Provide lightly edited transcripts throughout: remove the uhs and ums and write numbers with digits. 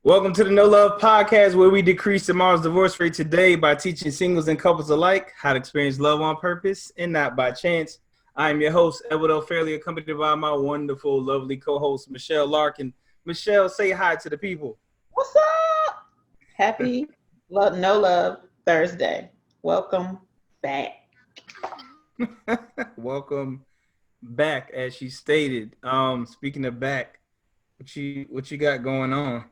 Welcome to the No Love Podcast, where we decrease tomorrow's divorce rate today by teaching singles and couples alike how to experience love on purpose and not by chance. I am your host, Edward L. Fairley, accompanied by my wonderful, lovely co-host, Michelle Larkin. Michelle, say hi to the people. What's up? Happy No Love Thursday. Welcome back. Welcome back, as she stated. Speaking of back, what you got going on?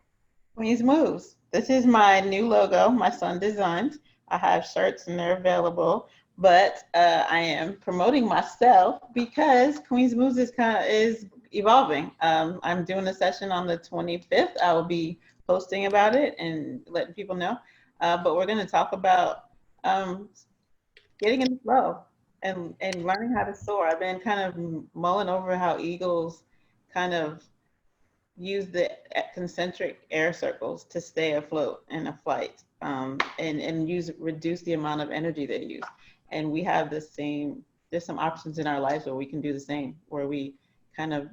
Queen's Moves. This is my new logo my son designed. I have shirts and they're available, but I am promoting myself because Queen's Moves is evolving. I'm doing a session on the 25th. I will be posting about it and letting people know. But we're going to talk about getting in the flow and learning how to soar. I've been kind of mulling over how eagles kind of use the concentric air circles to stay afloat in a flight, and reduce the amount of energy they use. And we have there's some options in our lives where we can do the same, where we kind of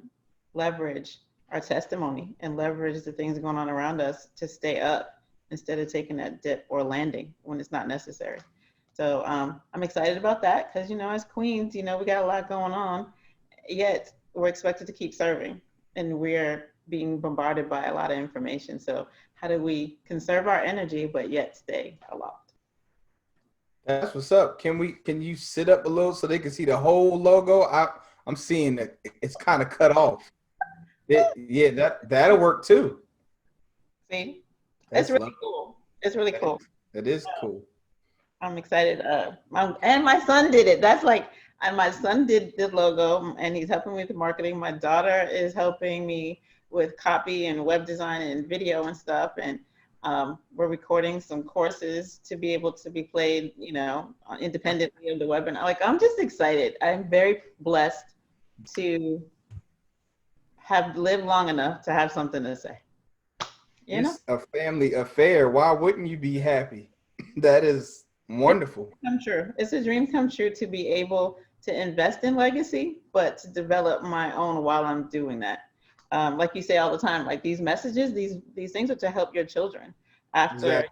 leverage our testimony and leverage the things going on around us to stay up instead of taking that dip or landing when it's not necessary. So I'm excited about that because, as queens, we got a lot going on, yet we're expected to keep serving, and we're being bombarded by a lot of information. So how do we conserve our energy but yet stay aloft? That's what's up. Can you sit up a little so they can see the whole logo? I'm seeing that it's kind of cut off. That'll work too. See, it's really cool. It's really cool. That is cool. I'm excited. And my son did it. And my son did the logo, and he's helping me with the marketing. My daughter is helping me with copy and web design and video and stuff. And we're recording some courses to be able to be played, independently of the webinar. I'm just excited. I'm very blessed to have lived long enough to have something to say. It's a family affair. Why wouldn't you be happy? That is wonderful. It's a dream come true to be able to invest in legacy, but to develop my own while I'm doing that. Like you say all the time, like these messages, these things are to help your children. After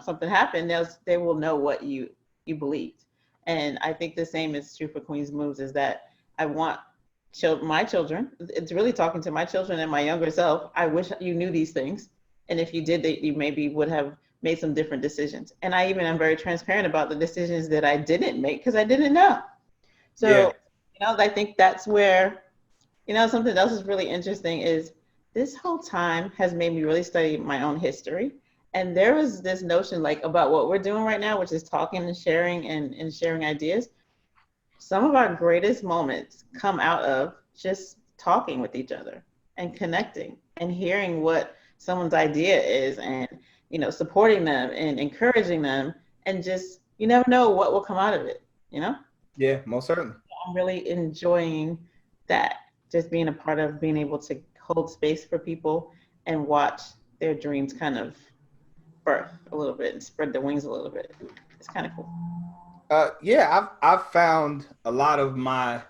something happened, they will know what you believed. And I think the same is true for Queen's Moves, is that I want my children, it's really talking to my children and my younger self. I wish you knew these things. And if you did, you maybe would have made some different decisions. And I even am very transparent about the decisions that I didn't make because I didn't know. So, I think that's where, something else is really interesting is this whole time has made me really study my own history. And there was this notion about what we're doing right now, which is talking and sharing and sharing ideas. Some of our greatest moments come out of just talking with each other and connecting and hearing what someone's idea is and, supporting them and encouraging them, and just, you never know what will come out of it, Yeah, most certainly. I'm really enjoying that, just being a part of being able to hold space for people and watch their dreams kind of birth a little bit and spread their wings a little bit. It's kind of cool. I've found a lot of my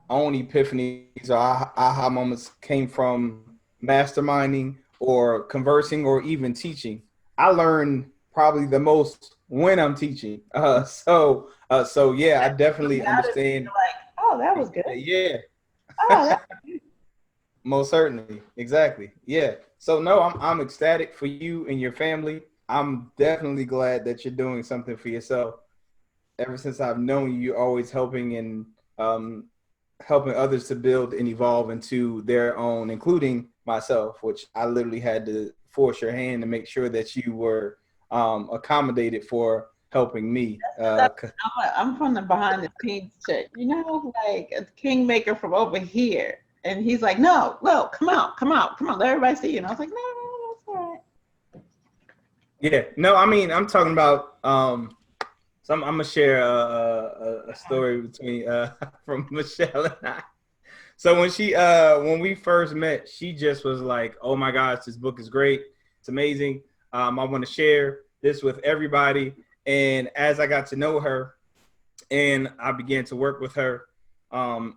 own epiphanies or aha moments came from masterminding or conversing or even teaching. I learn probably the most when I'm teaching. So I definitely understand. Oh, that was good. Yeah. Oh, most certainly. Exactly. Yeah. So no, I'm ecstatic for you and your family. I'm definitely glad that you're doing something for yourself. Ever since I've known you, you're always helping and helping others to build and evolve into their own, including myself, which I literally had to force your hand to make sure that you were accommodated for helping me. I'm from the behind the scenes chick, like a kingmaker from over here. And he's like, no, come out, let everybody see you. And I was like, no, that's all right. Yeah, no, I mean, I'm talking about, so I'm gonna share a story between from Michelle and I. So when we first met, she just was like, "Oh my gosh, this book is great. It's amazing. I want to share this with everybody." And as I got to know her, and I began to work with her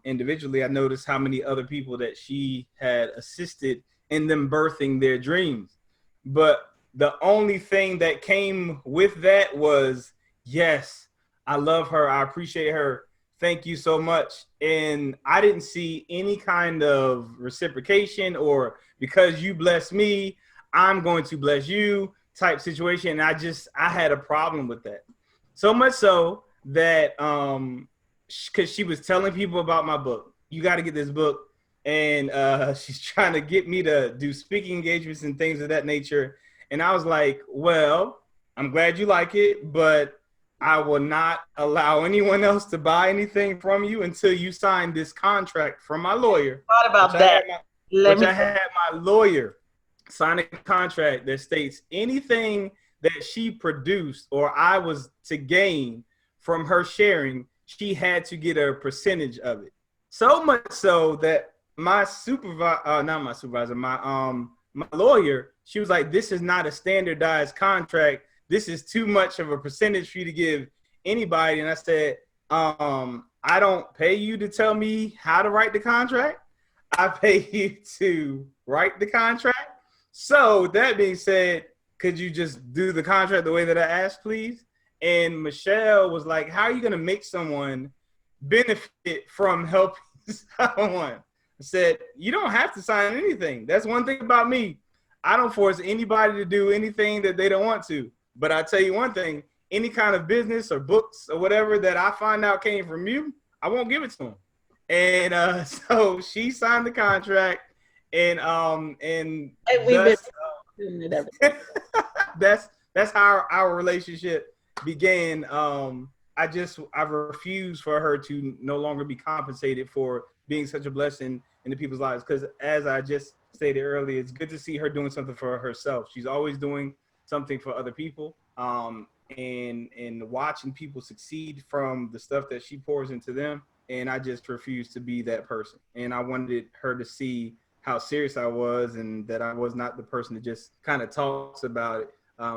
individually, I noticed how many other people that she had assisted and them birthing their dreams. But the only thing that came with that was, yes, I love her. I appreciate her. Thank you so much. And I didn't see any kind of reciprocation or because you bless me, I'm going to bless you type situation. And I had a problem with that. So much so that because she was telling people about my book. You got to get this book. And she's trying to get me to do speaking engagements and things of that nature. And I was like, well, I'm glad you like it, but I will not allow anyone else to buy anything from you until you sign this contract from my lawyer. Thought about that. I had my lawyer sign a contract that states anything that she produced or I was to gain from her sharing, she had to get a percentage of it. So much so that my lawyer, she was like, this is not a standardized contract. This is too much of a percentage for you to give anybody. And I said, I don't pay you to tell me how to write the contract. I pay you to write the contract. So that being said, could you just do the contract the way that I asked, please? And Michelle was like, how are you going to make someone benefit from helping someone? I said, you don't have to sign anything. That's one thing about me. I don't force anybody to do anything that they don't want to. But I tell you one thing, any kind of business or books or whatever that I find out came from you, I won't give it to them. And so she signed the contract, and that's how our relationship began. I refuse for her to no longer be compensated for being such a blessing into people's lives. Because as I just stated earlier, it's good to see her doing something for herself. She's always doing something for other people, and watching people succeed from the stuff that she pours into them. And I just refuse to be that person. And I wanted her to see how serious I was and that I was not the person that just kind of talks about it.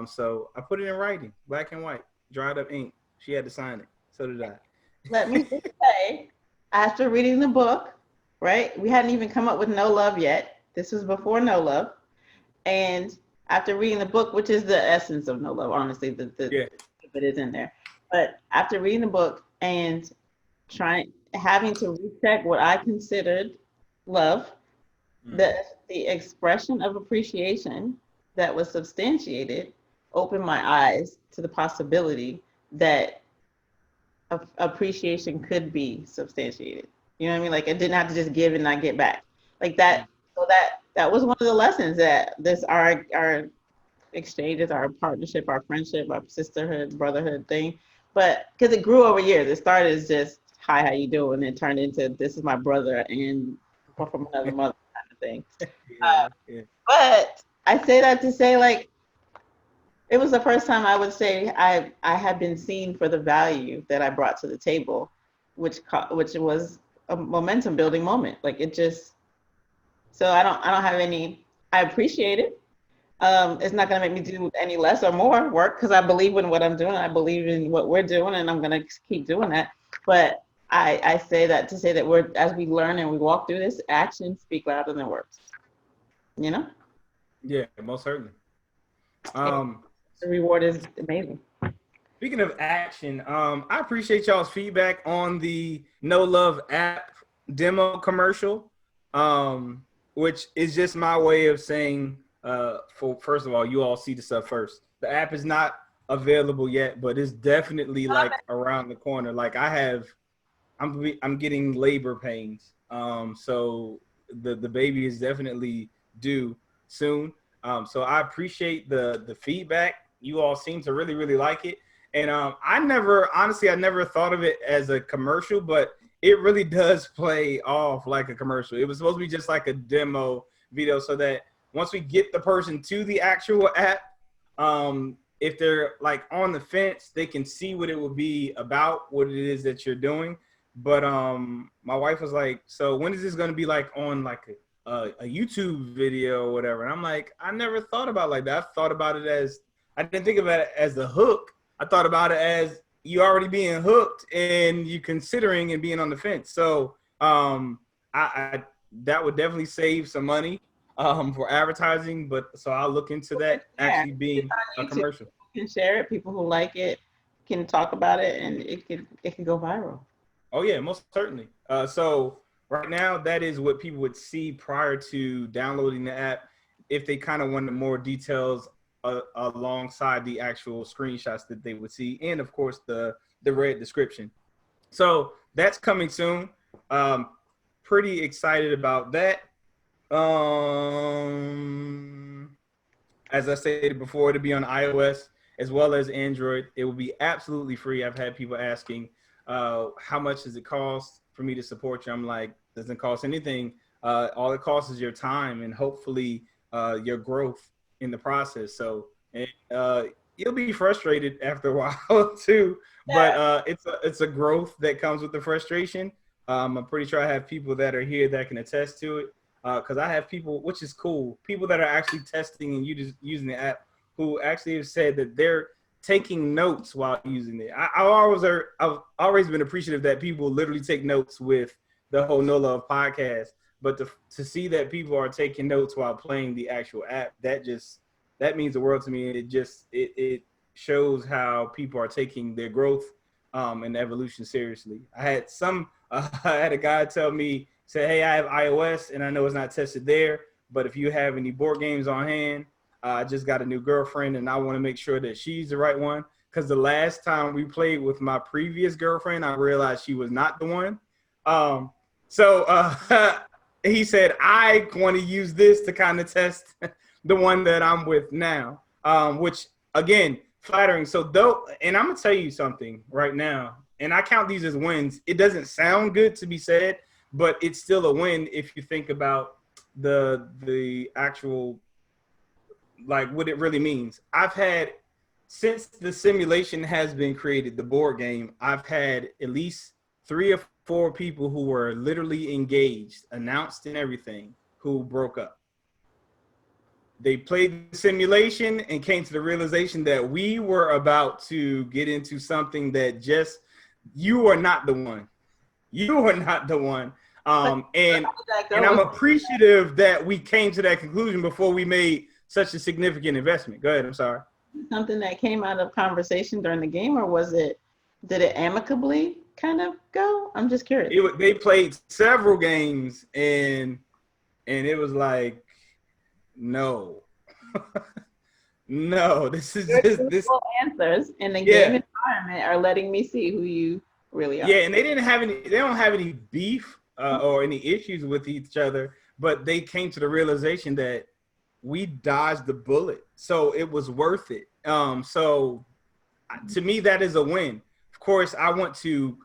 So I put it in writing, black and white, dried up ink. She had to sign it. So did I. Let me just say, after reading the book, right, we hadn't even come up with No Love yet. This was before No Love. And after reading the book, which is the essence of No Love, honestly, it is in there. But after reading the book and having to recheck what I considered love, the expression of appreciation that was substantiated opened my eyes to the possibility that appreciation could be substantiated. You know what I mean? Like, it didn't have to just give and not get back like that. So that was one of the lessons that our exchanges, our partnership, our friendship, our sisterhood, brotherhood thing. But because it grew over years, it started as just, hi, how you doing? And it turned into, this is my brother and we're from another mother kind of thing. But I say that to say, like, it was the first time I would say I had been seen for the value that I brought to the table, which was a momentum building moment. Like, it just, so I don't have any, I appreciate it. It's not going to make me do any less or more work because I believe in what I'm doing. I believe in what we're doing, and I'm going to keep doing that. But I say that to say that as we learn and we walk through this, actions speak louder than words. You know? Yeah, most certainly. The reward is amazing. Speaking of action, I appreciate y'all's feedback on the No Love app demo commercial, which is just my way of saying, first of all, you all see the stuff first. The app is not available yet, but it's definitely like around the corner. Like, I'm getting labor pains. So the baby is definitely due soon. So I appreciate the feedback. You all seem to really, really like it. And I never thought of it as a commercial, but it really does play off like a commercial. It was supposed to be just like a demo video so that once we get the person to the actual app, if they're like on the fence, they can see what it will be about, what it is that you're doing. But my wife was like, so when is this going to be like on like a YouTube video or whatever? And I'm like, I never thought about it like that. I thought about it as, I didn't think about it as the hook. I thought about it as you already being hooked and you considering and being on the fence. So I that would definitely save some money. for advertising, but so I'll look into that Yeah, actually it's being a on YouTube. commercial. You can share it. People who like it can talk about it, and it can go viral. Oh yeah, most certainly. So right now, that is what people would see prior to downloading the app. If they kind of wanted more details alongside the actual screenshots that they would see, and of course the red description. So that's coming soon. Um, Pretty excited about that. As I stated before, to be on iOS as well as Android. It will be absolutely free. I've had people asking, how much does it cost for me to support you? I'm like, doesn't cost anything. All it costs is your time and hopefully your growth in the process. So you'll be frustrated after a while too, but Yeah. it's a growth that comes with the frustration. I'm pretty sure I have people that are here that can attest to it because I have people, which is cool, people that are actually testing and using the app who actually have said that they're taking notes while using it. I've always been appreciative that people literally take notes with the whole No Love podcast, but to see that people are taking notes while playing the actual app, that means the world to me. It shows how people are taking their growth and evolution seriously. I had a guy tell me, say, hey, I have iOS and I know it's not tested there, but if you have any board games on hand, I just got a new girlfriend and I want to make sure that she's the right one. Because the last time we played with my previous girlfriend, I realized she was not the one. Um, so he said, I want to use this to kind of test the one that I'm with now, which again, flattering. So though, and I'm gonna tell you something right now, and I count these as wins. It doesn't sound good to be said, but it's still a win if you think about the actual like what it really means. I've had since the simulation has been created, the board game, I've had at least 3 or 4 people who were literally engaged, announced and everything, who broke up. They played the simulation and came to the realization that we were about to get into something that just you are not the one. You are not the one. But And how did that and go I'm with appreciative that we came to that conclusion before we made such a significant investment. Go ahead. I'm sorry. something that came out of conversation during the game, or did it amicably kind of go? I'm just curious. They played several games and it was like, no, no, this is Your this. truthful answers in the game Yeah, environment are letting me see who you really yeah, are. and they don't have any beef or any issues with each other, but they came to the realization that we dodged the bullet, so it was worth it. So to me, that is a win. Of course, I want to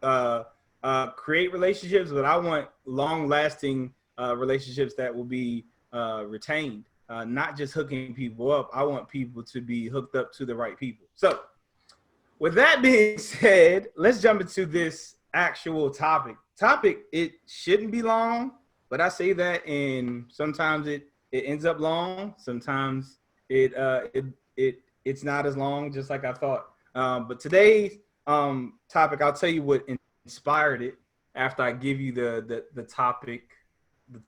create relationships, but I want long-lasting relationships that will be retained, not just hooking people up. I want people to be hooked up to the right people. So with that being said, let's jump into this actual topic. It shouldn't be long, but I say that, and sometimes it ends up long. Sometimes it it's not as long, just like I thought. But today's topic, I'll tell you what inspired it after I give you the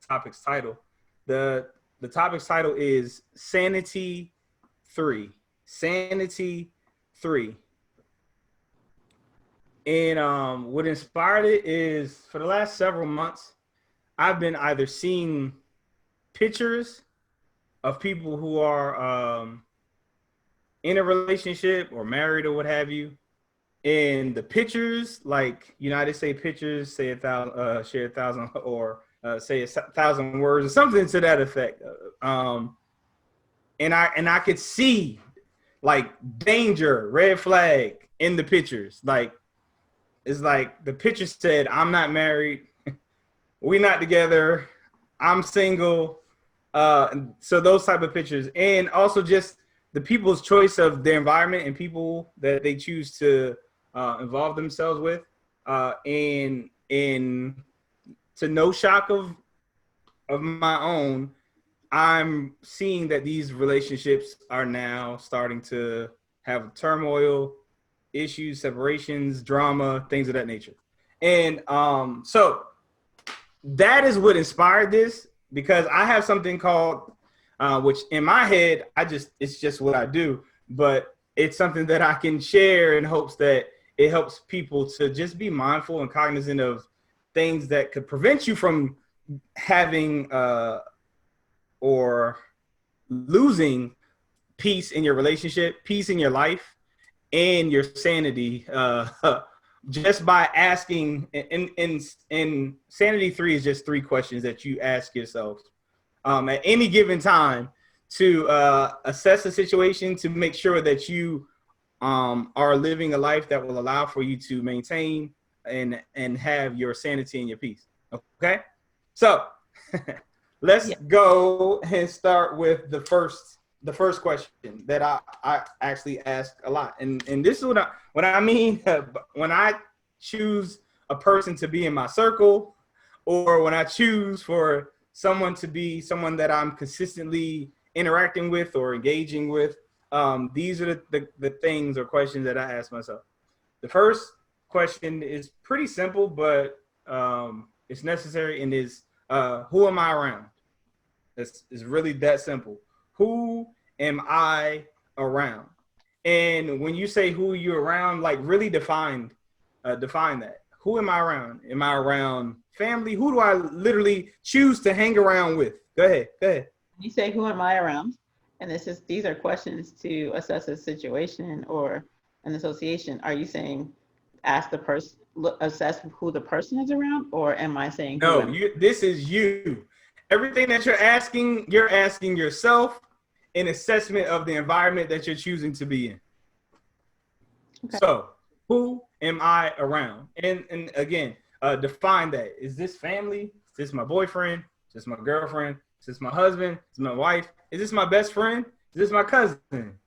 topic's title. The the topic's title is Sanity 3. Sanity 3. And what inspired it is for the last several months, I've been either seeing pictures of people who are in a relationship or married or what have you. And the pictures, like United States pictures, say 1,000, share 1,000, or say 1,000 words or something to that effect. And I could see like danger, red flag in the pictures. Like it's like the picture said, I'm not married, we not together, I'm single. So those type of pictures, and also just the people's choice of their environment and people that they choose to involve themselves with, and to no shock of my own, I'm seeing that these relationships are now starting to have turmoil, issues, separations, drama, things of that nature. And so that is what inspired this. because I have something called, which in my head, it's just what I do, but it's something that I can share in hopes that it helps people to just be mindful and cognizant of things that could prevent you from having or losing peace in your relationship, peace in your life, and your sanity, just by asking. In Sanity 3 is just 3 questions that you ask yourself at any given time to assess the situation, to make sure that you are living a life that will allow for you to maintain and have your sanity and your peace. Okay, so let's go and start with the first question that I actually ask a lot, and this is what I mean when I choose a person to be in my circle, or when I choose for someone to be someone that I'm consistently interacting with or engaging with. These are the things or questions that I ask myself. The first question is pretty simple, but it's necessary, and is who am I around? It's really that simple. Who am I around? And when you say who you're around, like really define that. Who am I around? Am I around family? Who do I literally choose to hang around with? Go ahead. You say, who am I around? And these are questions to assess a situation or an association. Are you saying ask the person, assess who the person is around, or am I saying no? This is you. Everything that you're asking yourself an assessment of the environment that you're choosing to be in. Okay. So, who am I around? And again, define that. Is this family? Is this my boyfriend? Is this my girlfriend? Is this my husband? Is this my wife? Is this my best friend? Is this my cousin?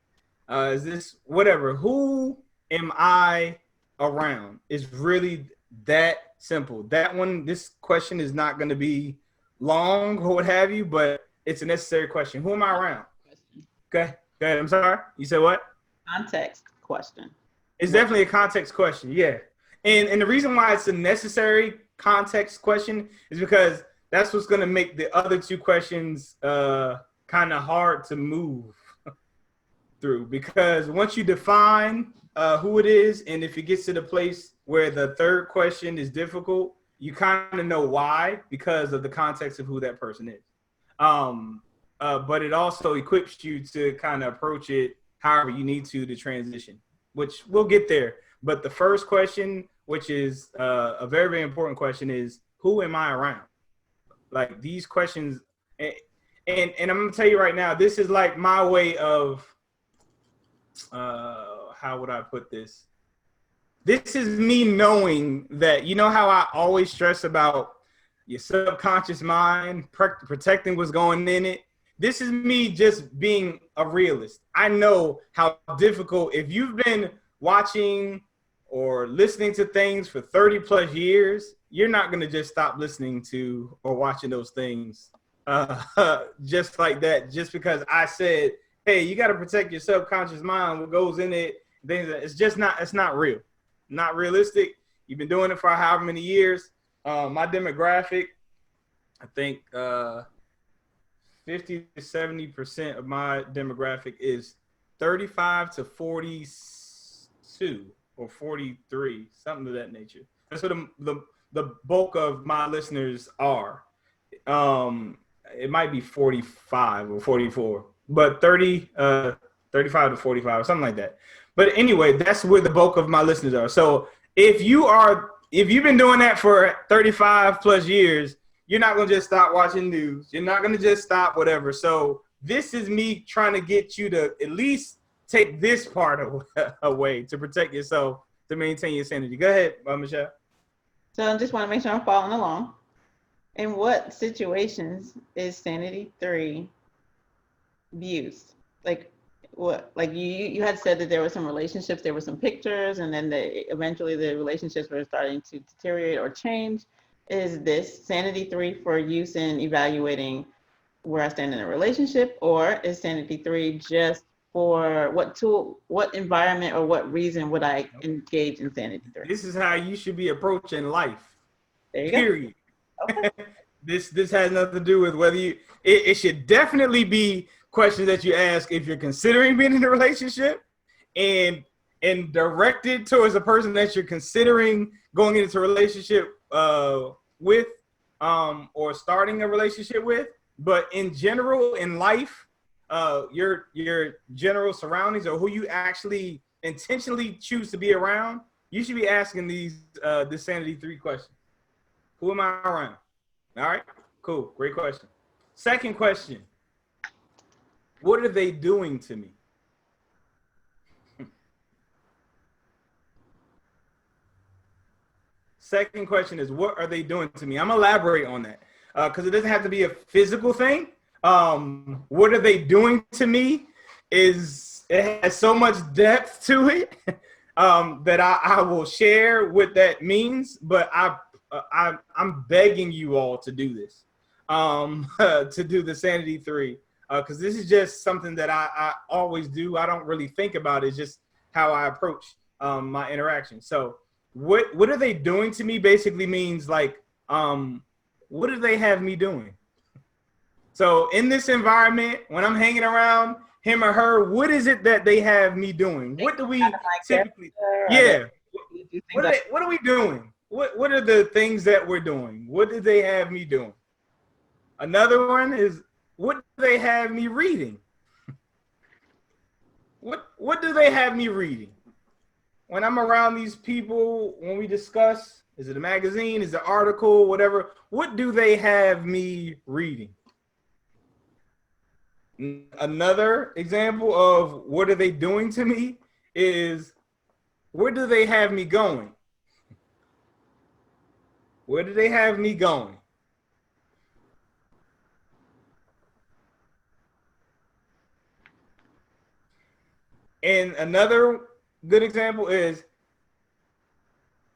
Is this whatever? Who am I around? Is really that simple. This question is not going to be long or what have you, but it's a necessary question. Who am I around? Okay, go ahead. I'm sorry. You said what? Context question. It's definitely a context question, yeah. And the reason why it's a necessary context question is because that's what's going to make the other 2 questions kind of hard to move through. Because once you define who it is, and if it gets to the place where the 3rd question is difficult, you kind of know why, because of the context of who that person is. But it also equips you to kind of approach it however you need to transition, which we'll get there. But the first question, which is a very, very important question, is who am I around? Like these questions, and I'm gonna tell you right now, this is like my way of, how would I put this? This is me knowing that, you know how I always stress about your subconscious mind, protecting what's going in it. This is me just being a realist. I know how difficult, if you've been watching or listening to things for 30 plus years, you're not going to just stop listening to or watching those things just like that, just because I said, hey, you got to protect your subconscious mind, what goes in it. It's not real, not realistic. You've been doing it for however many years. My demographic, I think 50 to 70% of my demographic is 35 to 42 or 43, something of that nature. That's what the bulk of my listeners are. It might be 45 or 44, but 35 to 45 or something like that. But anyway, that's where the bulk of my listeners are. So if you've been doing that for 35 plus years, you're not going to just stop watching news. You're not going to just stop whatever. So this is me trying to get you to at least take this part away to protect yourself, to maintain your sanity. Go ahead, Michelle. So I just want to make sure I'm following along. In what situations is Sanity 3 used? Like what? Like you had said that there were some relationships, there were some pictures, and then eventually the relationships were starting to deteriorate or change. Is this Sanity 3 for use in evaluating where I stand in a relationship, or is Sanity 3 just for what environment or what reason would I engage in Sanity 3? This is how you should be approaching life. There you period. go. Okay. This has nothing to do with whether you. It should definitely be questions that you ask if you're considering being in a relationship, and directed towards a person that you're considering going into a relationship with, or starting a relationship with. But in general, in life, your general surroundings or who you actually intentionally choose to be around, you should be asking these this Sanity 3 questions. Who am I around? All right, cool, great question. Second question: what are they doing to me? Second question is, what are they doing to me? I'm gonna elaborate on that because it doesn't have to be a physical thing. What are they doing to me? It has so much depth to it that I will share what that means. But I'm begging you all to do this, to do the Sanity 3, because this is just something that I always do. I don't really think about it. It's just how I approach my interaction. So what are they doing to me basically means like, what do they have me doing? So in this environment, when I'm hanging around him or her, what is it that they have me doing? What do we typically? Yeah. What are we doing? What are the things that we're doing? What do they have me doing? Another one is, what do they have me reading? What do they have me reading? When I'm around these people, when we discuss, is it a magazine, is it an article, whatever, what do they have me reading? Another example of what are they doing to me is, where do they have me going? Where do they have me going? And another good example is,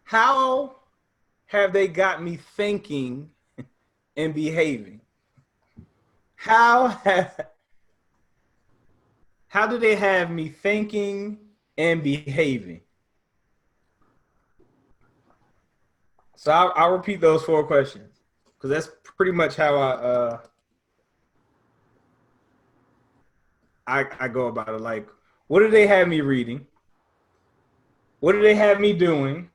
how have they got me thinking and behaving? How do they have me thinking and behaving? So I'll repeat those 4 questions because that's pretty much how I go about it. Like, what do they have me reading? What do they have me doing?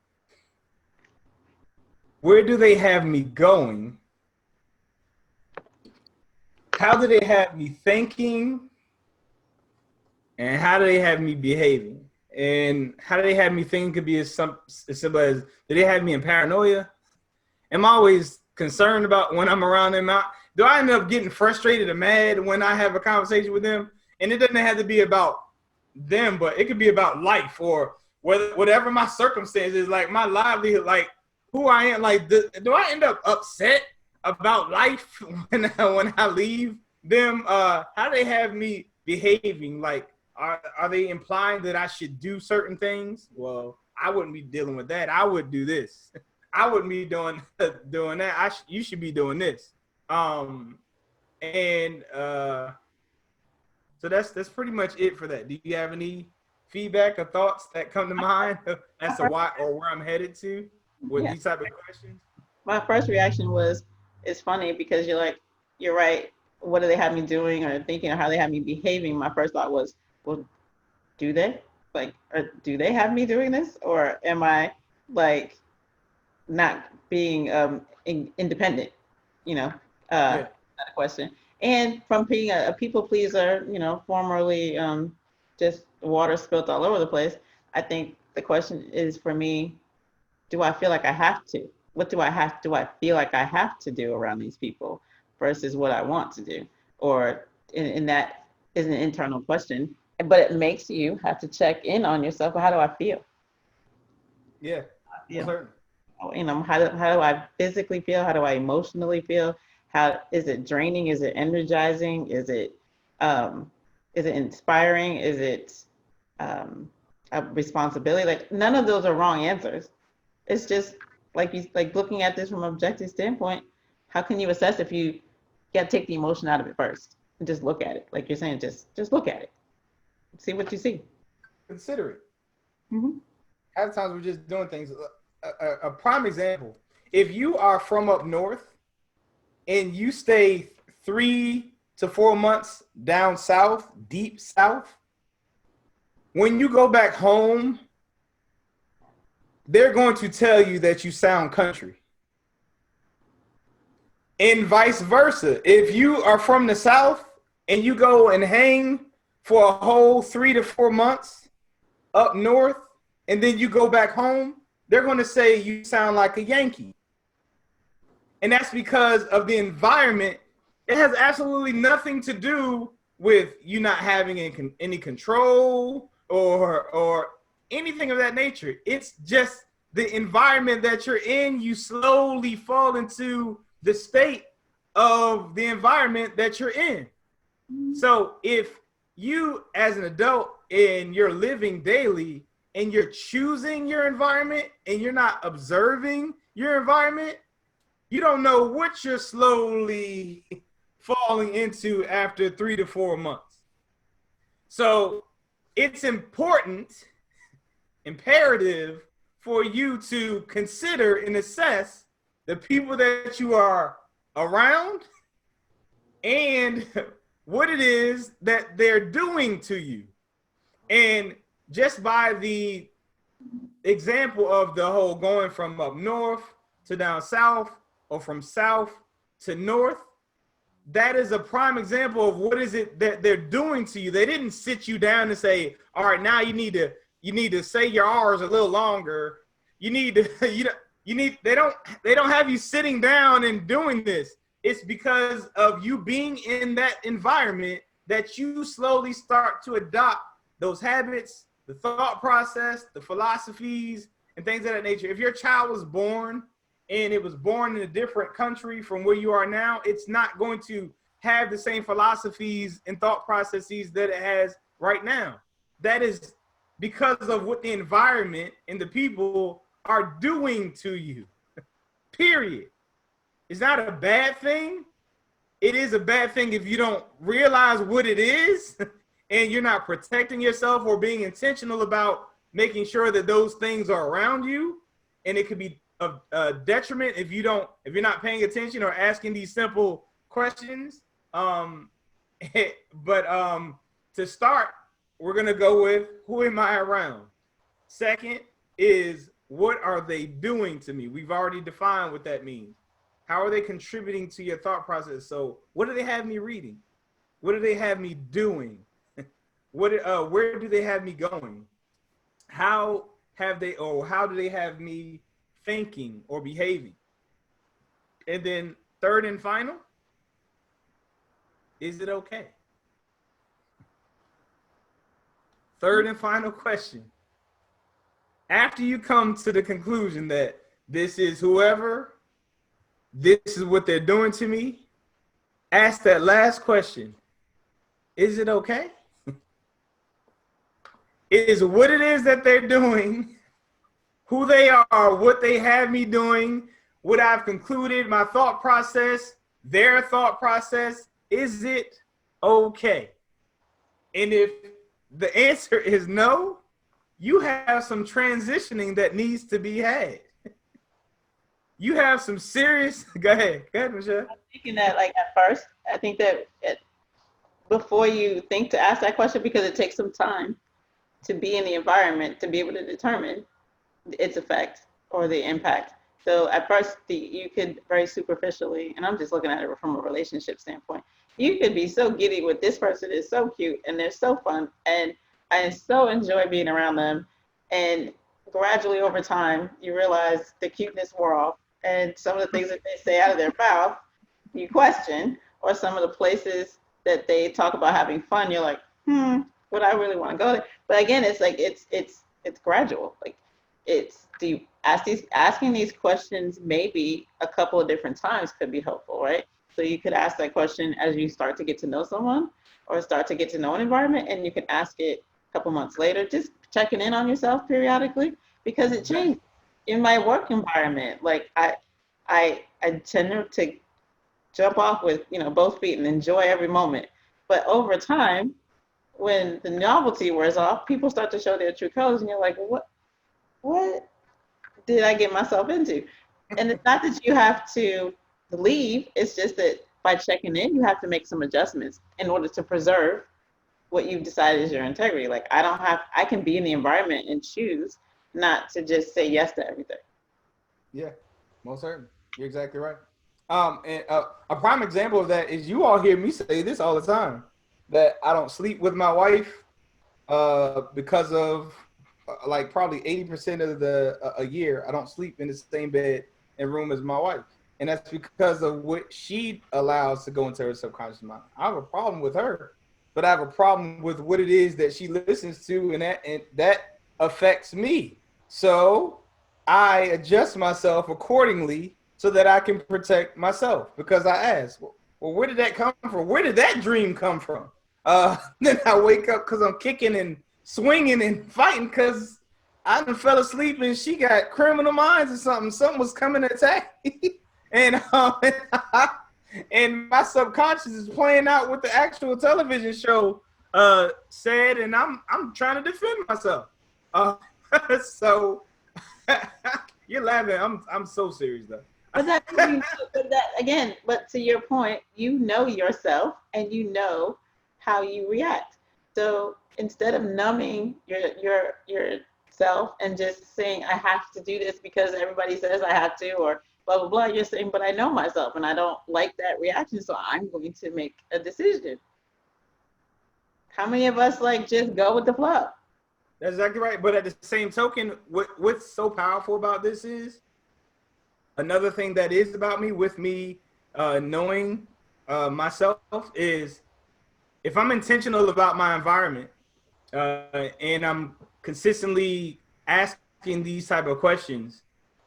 Where do they have me going? How do they have me thinking? And how do they have me behaving? And how do they have me thinking could be as simple as, do they have me in paranoia? Am I always concerned about when I'm around them? Do I end up getting frustrated or mad when I have a conversation with them? And it doesn't have to be about them, but it could be about life or whatever my circumstances, like my livelihood, like who I am. Like, do I end up upset about life when I leave them? How do they have me behaving? Like, are they implying that I should do certain things? Well, I wouldn't be dealing with that. I would do this. I wouldn't be doing that. You should be doing this. So that's pretty much it for that. Do you have any feedback or thoughts that come to mind as to why or where I'm headed to with these type of questions? My first reaction was, it's funny because you're right. What do they have me doing or thinking, or how they have me behaving? My first thought was, well, do they? Like, or do they have me doing this? Or am I like not being independent? You know, that question. And from being a people pleaser, formerly just water spilt all over the place, I think the question is for me, do I feel like I have to? What do I feel like I have to do around these people versus what I want to do? Or in that is an internal question, but it makes you have to check in on yourself. How do I feel? Yeah, certainly. How do I physically feel? How do I emotionally feel? How is it draining? Is it energizing? Is it inspiring? Is it a responsibility? Like, none of those are wrong answers. It's just like looking at this from an objective standpoint. How can you assess if you got to take the emotion out of it first and just look at it? Like you're saying, just look at it, see what you see. Consider it. Mm-hmm. Half the times we're just doing things. A prime example: if you are from up north and you stay 3 to 4 months down south, deep south, when you go back home, they're going to tell you that you sound country. And vice versa. If you are from the South and you go and hang for a whole 3 to 4 months up north, and then you go back home, they're going to say you sound like a Yankee. And that's because of the environment. It has absolutely nothing to do with you not having any control or anything of that nature. It's just the environment that you're in. You slowly fall into the state of the environment that you're in. So if you as an adult and you're living daily and you're choosing your environment and you're not observing your environment, you don't know what you're slowly falling into after 3 to 4 months. So it's imperative for you to consider and assess the people that you are around and what it is that they're doing to you. And just by the example of the whole going from up north to down south or from south to north, that is a prime example of what is it that they're doing to you. They didn't sit you down and say, all right, now you need to say your R's a little longer. You need to, they don't have you sitting down and doing this. It's because of you being in that environment that you slowly start to adopt those habits, the thought process, the philosophies, and things of that nature. If your child was born and it was born in a different country from where you are now, it's not going to have the same philosophies and thought processes that it has right now. That is because of what the environment and the people are doing to you, period. It's not a bad thing. It is a bad thing if you don't realize what it is and you're not protecting yourself or being intentional about making sure that those things are around you. And it could be a detriment if you're not paying attention or asking these simple questions. But to start, we're gonna go with who am I around? Second is what are they doing to me? We've already defined what that means. How are they contributing to your thought process? So what do they have me reading? What do they have me doing? Where do they have me going? How do they have me thinking or behaving? And then third and final, is it okay? Third and final question. After you come to the conclusion that this is whoever, this is what they're doing to me, ask that last question. Is it okay? Is what it is that they're doing, who they are, what they have me doing, what I've concluded, my thought process, their thought process, is it okay? And if the answer is no, you have some transitioning that needs to be had. You have some serious, go ahead, Michelle. I'm thinking that like at first, I think that before you think to ask that question, because it takes some time to be in the environment to be able to determine its effect or the impact. So at first, you could very superficially, and I'm just looking at it from a relationship standpoint, you could be so giddy with this person is so cute and they're so fun and I so enjoy being around them. And gradually over time, you realize the cuteness wore off and some of the things that they say out of their mouth, you question, or some of the places that they talk about having fun, you're like, would I really want to go there? But again, it's like it's gradual. Like asking these questions maybe a couple of different times could be helpful, right? So you could ask that question as you start to get to know someone or start to get to know an environment, and you can ask it a couple months later, just checking in on yourself periodically, because it changed. In my work environment, like I tend to jump off with both feet and enjoy every moment. But over time, when the novelty wears off, people start to show their true colors, and you're like, what did I get myself into? And it's not that you have to to leave. It's just that by checking in, you have to make some adjustments in order to preserve what you've decided is your integrity. Like I can be in the environment and choose not to just say yes to everything. Yeah, most certainly. You're exactly right. And a prime example of that is you all hear me say this all the time, that I don't sleep with my wife because of like probably 80% of the a year I don't sleep in the same bed and room as my wife, and that's because of what she allows to go into her subconscious mind. I have a problem with her, but I have a problem with what it is that she listens to, and that affects me. So I adjust myself accordingly so that I can protect myself, because I ask, well, where did that come from? Where did that dream come from? Then I wake up because I'm kicking and swinging and fighting because I done fell asleep and she got criminal minds or something. Something was coming to attack me. and, and my subconscious is playing out what the actual television show said, and I'm trying to defend myself. Uh, so you're laughing. I'm so serious though. But that, but that again, but to your point, you know yourself and you know how you react. So instead of numbing yourself and just saying I have to do this because everybody says I have to, or blah blah blah, you're saying, but I know myself and I don't like that reaction, so I'm going to make a decision. How many of us like just go with the flow? That's exactly right. But at the same token, what's so powerful about this is another thing that is about me, with me knowing myself, is if I'm intentional about my environment and I'm consistently asking these type of questions,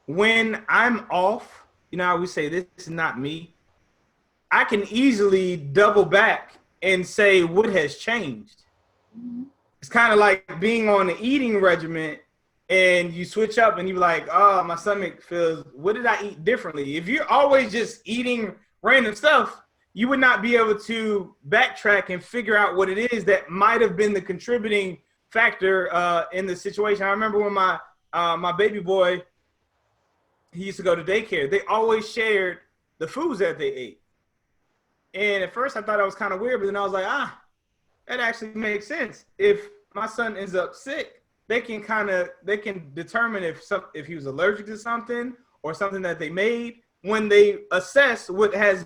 when I'm off, you know, I always say this is not me. I can easily double back and say what has changed. It's kind of like being on an eating regimen and you switch up and you're like, oh, my stomach feels, what did I eat differently? If you're always just eating random stuff, you would not be able to backtrack and figure out what it is that might have been the contributing factor in the situation. I remember when my baby boy, he used to go to daycare. They always shared the foods that they ate. And at first I thought that was kind of weird, but then I was like, that actually makes sense. If my son ends up sick, they can determine if he was allergic to something or something that they made when they assess what he's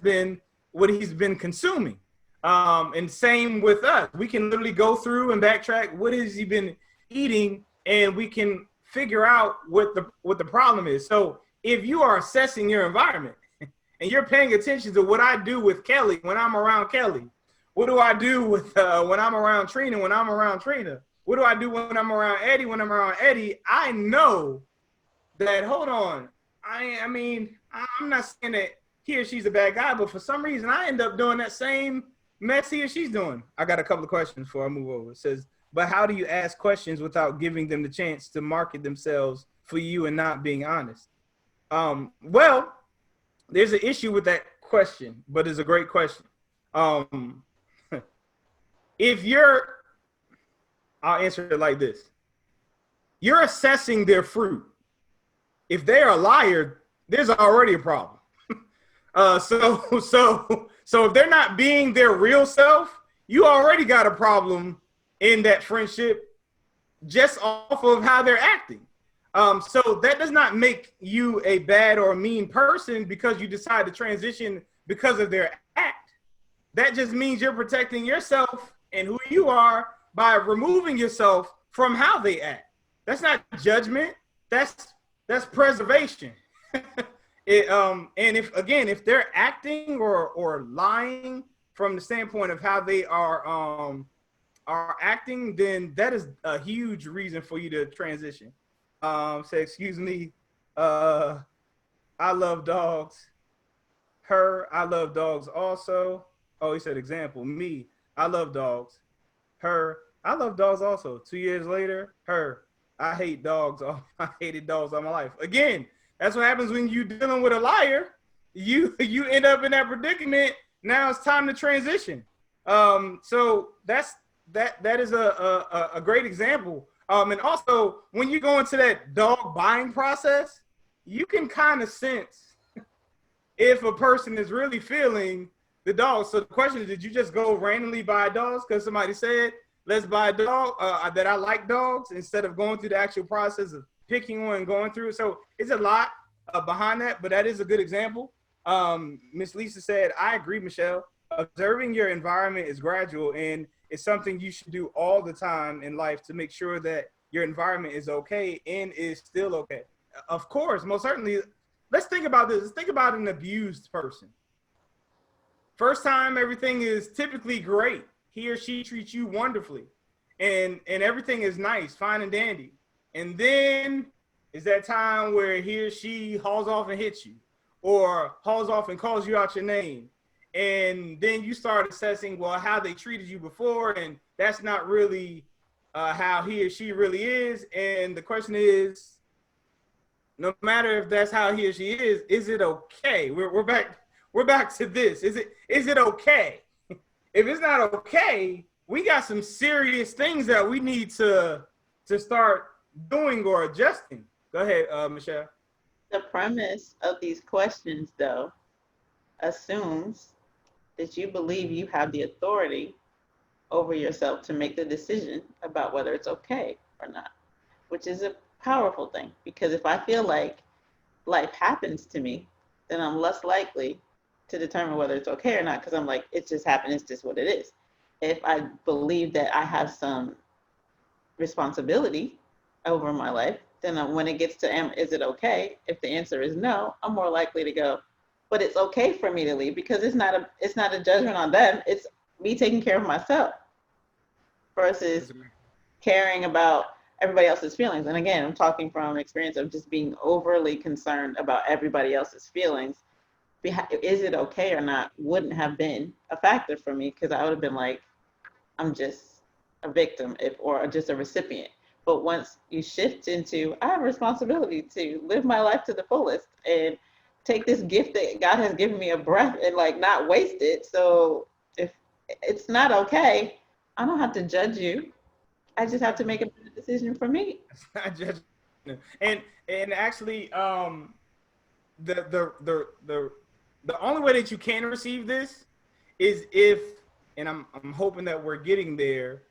been consuming. And same with us. We can literally go through and backtrack what has he been eating, and we can figure out what the problem is. So if you are assessing your environment and you're paying attention to what I do with Kelly when I'm around Kelly, what do I do with when I'm around Trina when I'm around Trina? What do I do when I'm around Eddie when I'm around Eddie? I know that, hold on, I mean, I'm not saying that he or she's a bad guy, but for some reason I end up doing that same mess he or she's doing. I got a couple of questions before I move over. It says, but how do you ask questions without giving them the chance to market themselves for you and not being honest? Well, there's an issue with that question, but it's a great question. If I'll answer it like this. You're assessing their fruit. If they're a liar, there's already a problem. So if they're not being their real self, you already got a problem in that friendship just off of how they're acting. So that does not make you a bad or a mean person because you decide to transition because of their act. That just means you're protecting yourself and who you are by removing yourself from how they act. That's not judgment. That's preservation. And if they're acting or lying from the standpoint of how they are acting, then that is a huge reason for you to transition. Say, excuse me, I love dogs. Her, I love dogs also. Oh, he said example, me, I love dogs. Her, I love dogs also. 2 years later, her, I hate dogs. I hated dogs all my life. Again, that's what happens when you're dealing with a liar. You end up in that predicament. Now it's time to transition. So that is a great example. And also, when you go into that dog buying process, you can kind of sense if a person is really feeling the dog. So the question is, did you just go randomly buy dogs because somebody said, let's buy a dog, that I like dogs, instead of going through the actual process of picking one and going through it? So it's a lot behind that, but that is a good example. Miss Lisa said, I agree, Michelle. Observing your environment is gradual, and it's something you should do all the time in life to make sure that your environment is okay and is still okay. Of course, most certainly. Let's think about this. Let's think about an abused person. First time, everything is typically great. He or she treats you wonderfully, and everything is nice, fine and dandy. And then is that time where he or she hauls off and hits you, or hauls off and calls you out your name. And then you start assessing, well, how they treated you before, and that's not really how he or she really is. And the question is, no matter if that's how he or she is it okay? We're back to this. Is it okay? If it's not okay, we got some serious things that we need to start doing or adjusting. Go ahead, Michelle. The premise of these questions, though, assumes that you believe you have the authority over yourself to make the decision about whether it's okay or not, which is a powerful thing. Because if I feel like life happens to me, then I'm less likely to determine whether it's okay or not, because I'm like, it just happened, it's just what it is. If I believe that I have some responsibility over my life, then when it gets to is it okay, if the answer is no, I'm more likely to go, but it's okay for me to leave, because it's not a judgment on them, it's me taking care of myself versus caring about everybody else's feelings. And again, I'm talking from experience of just being overly concerned about everybody else's feelings. Is it okay or not wouldn't have been a factor for me, because I would have been like, I'm just a victim or just a recipient. But once you shift into, I have a responsibility to live my life to the fullest and take this gift that God has given me, a breath, and like not waste it. So if it's not okay, I don't have to judge you. I just have to make a better decision for me. It's not judging. And actually, the only way that you can receive this is if, and I'm hoping that we're getting there,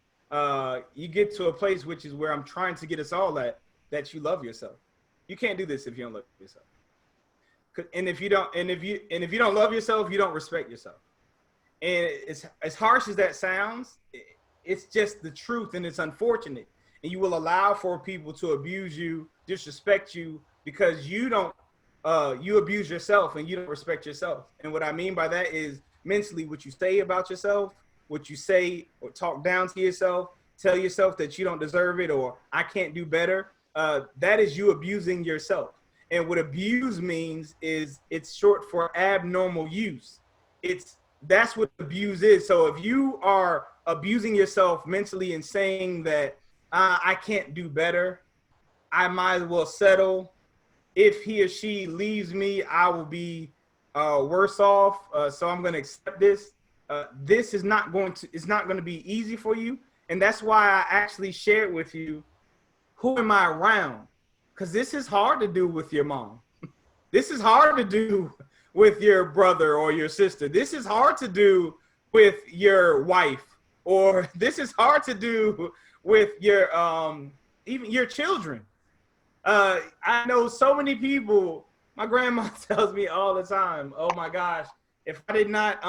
you get to a place, which is where I'm trying to get us all at, that you love yourself. You can't do this if you don't love yourself. And if you don't love yourself, you don't respect yourself. And it's as harsh as that sounds, it's just the truth, and it's unfortunate. And you will allow for people to abuse you, disrespect you, because you don't you abuse yourself and you don't respect yourself. And what I mean by that is mentally, what you say about yourself, what you say or talk down to yourself, tell yourself that you don't deserve it or I can't do better. That is you abusing yourself. And what abuse means is it's short for abnormal use. That's what abuse is. So if you are abusing yourself mentally and saying that I can't do better, I might as well settle. If he or she leaves me, I will be worse off. So I'm going to accept this. This is not going to be easy for you. And that's why I actually shared with you, who am I around? Because this is hard to do with your mom. This is hard to do with your brother or your sister. This is hard to do with your wife, or this is hard to do with your even your children. I know so many people. My grandma tells me all the time, oh my gosh, if I did not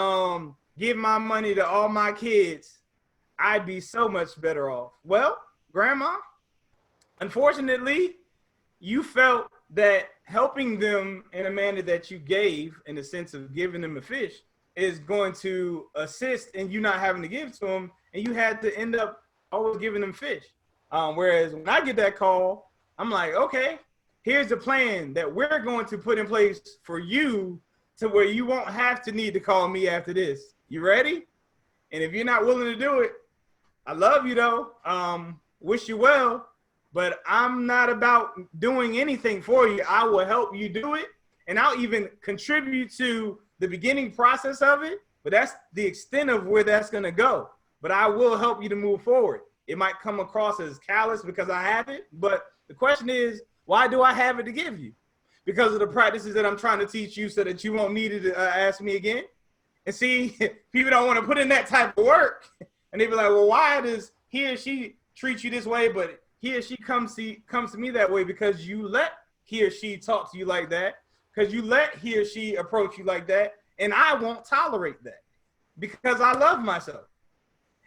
give my money to all my kids, I'd be so much better off. Well, grandma, unfortunately, you felt that helping them in a manner that you gave, in the sense of giving them a fish, is going to assist in you not having to give to them, and you had to end up always giving them fish. Whereas when I get that call, I'm like, okay, here's the plan that we're going to put in place for you to where you won't have to need to call me after this. You ready? And if you're not willing to do it, I love you though. Wish you well. But I'm not about doing anything for you. I will help you do it. And I'll even contribute to the beginning process of it. But that's the extent of where that's going to go. But I will help you to move forward. It might come across as callous because I have it. But the question is, why do I have it to give you? because of the practices that I'm trying to teach you so that you won't need to ask me again. And see, people don't want to put in that type of work. And they be like, well, why does he or she treat you this way, but he or she comes to me that way? Because you let he or she talk to you like that, because you let he or she approach you like that, and I won't tolerate that because I love myself.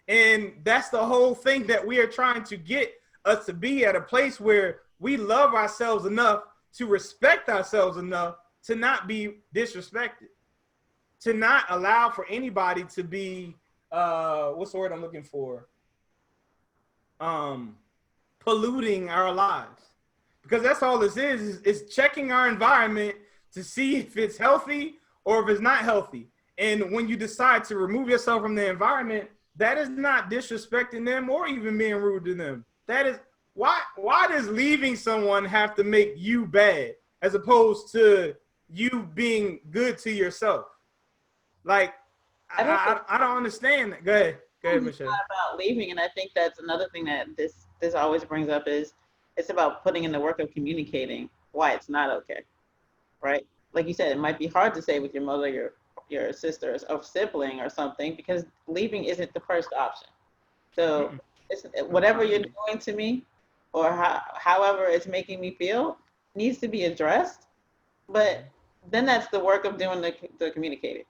And that's the whole thing that we are trying to get us to be at a place where we love ourselves enough to respect ourselves enough to not be disrespected, to not allow for anybody to be what's the word I'm looking for? Polluting our lives. Because that's all this is checking our environment to see if it's healthy or if it's not healthy. And when you decide to remove yourself from the environment, that is not disrespecting them or even being rude to them. That is why does leaving someone have to make you bad as opposed to you being good to yourself? Like, I don't understand that. Go ahead, Michelle. It's not about leaving, and I think that's another thing that this always brings up is it's about putting in the work of communicating why it's not okay, right? Like you said, it might be hard to say with your mother, your sister, or sibling or something because leaving isn't the first option. So it's whatever you're doing to me, or however it's making me feel, needs to be addressed. But then that's the work of doing the communicating.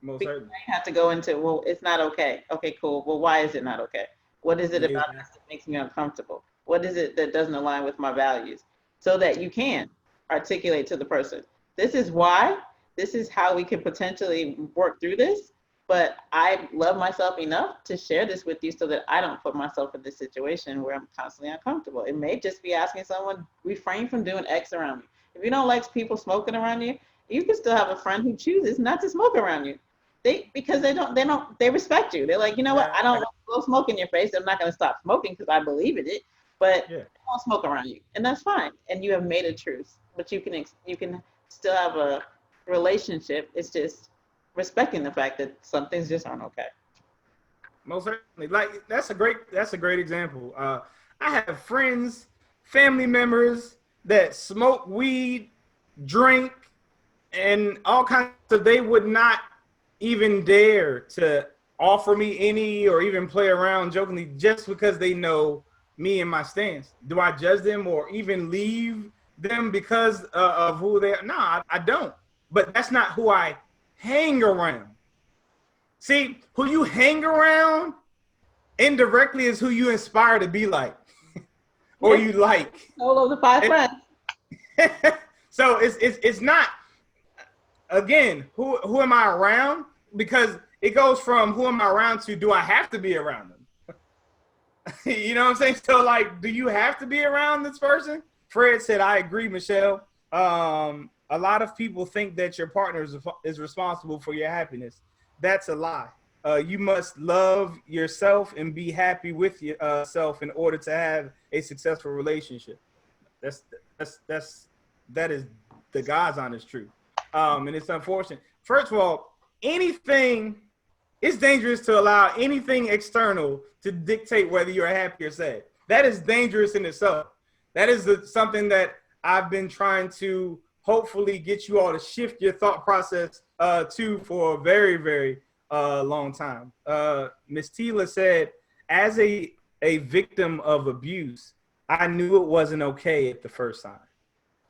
Most Because certainly. you have to go into, well, it's not okay. Okay, cool. Well, why is it not okay? What is it Yeah, about this that makes me uncomfortable? What is it that doesn't align with my values? So that you can articulate to the person, this is why, this is how we can potentially work through this. But I love myself enough to share this with you so that I don't put myself in this situation where I'm constantly uncomfortable. It may just be asking someone, refrain from doing X around me. If you don't like people smoking around you, you can still have a friend who chooses not to smoke around you. Because they respect you. They're like, you know what? I don't want to blow smoke in your face. I'm not going to stop smoking because I believe in it, but yeah. I won't smoke around you, and that's fine. And you have made a truce, but you can still have a relationship. It's just respecting the fact that some things just aren't okay. Most certainly. Like that's a great example. I have friends, family members that smoke weed, drink, and all kinds of. They would not even dare to offer me any or even play around jokingly just because they know me and my stance. Do I judge them or even leave them because of who they are? No, I don't. But that's not who I hang around. See, who you hang around indirectly is who you inspire to be like or Yeah, you like. solo the five And friends. so it's not, again, who am I around? Because it goes from who am I around to do I have to be around them? You know what I'm saying? So like, do you have to be around this person? Fred said, I agree, Michelle. A lot of people think that your partner is responsible for your happiness. That's a lie. You must love yourself and be happy with yourself in order to have a successful relationship. That's that's that is the God's honest truth. And it's unfortunate. First of all, anything it's dangerous to allow anything external to dictate whether you're happy or sad. That is dangerous in itself. That is something that I've been trying to hopefully get you all to shift your thought process to for a very, very long time. Miss Tila said, as a victim of abuse, I knew it wasn't okay at the first time,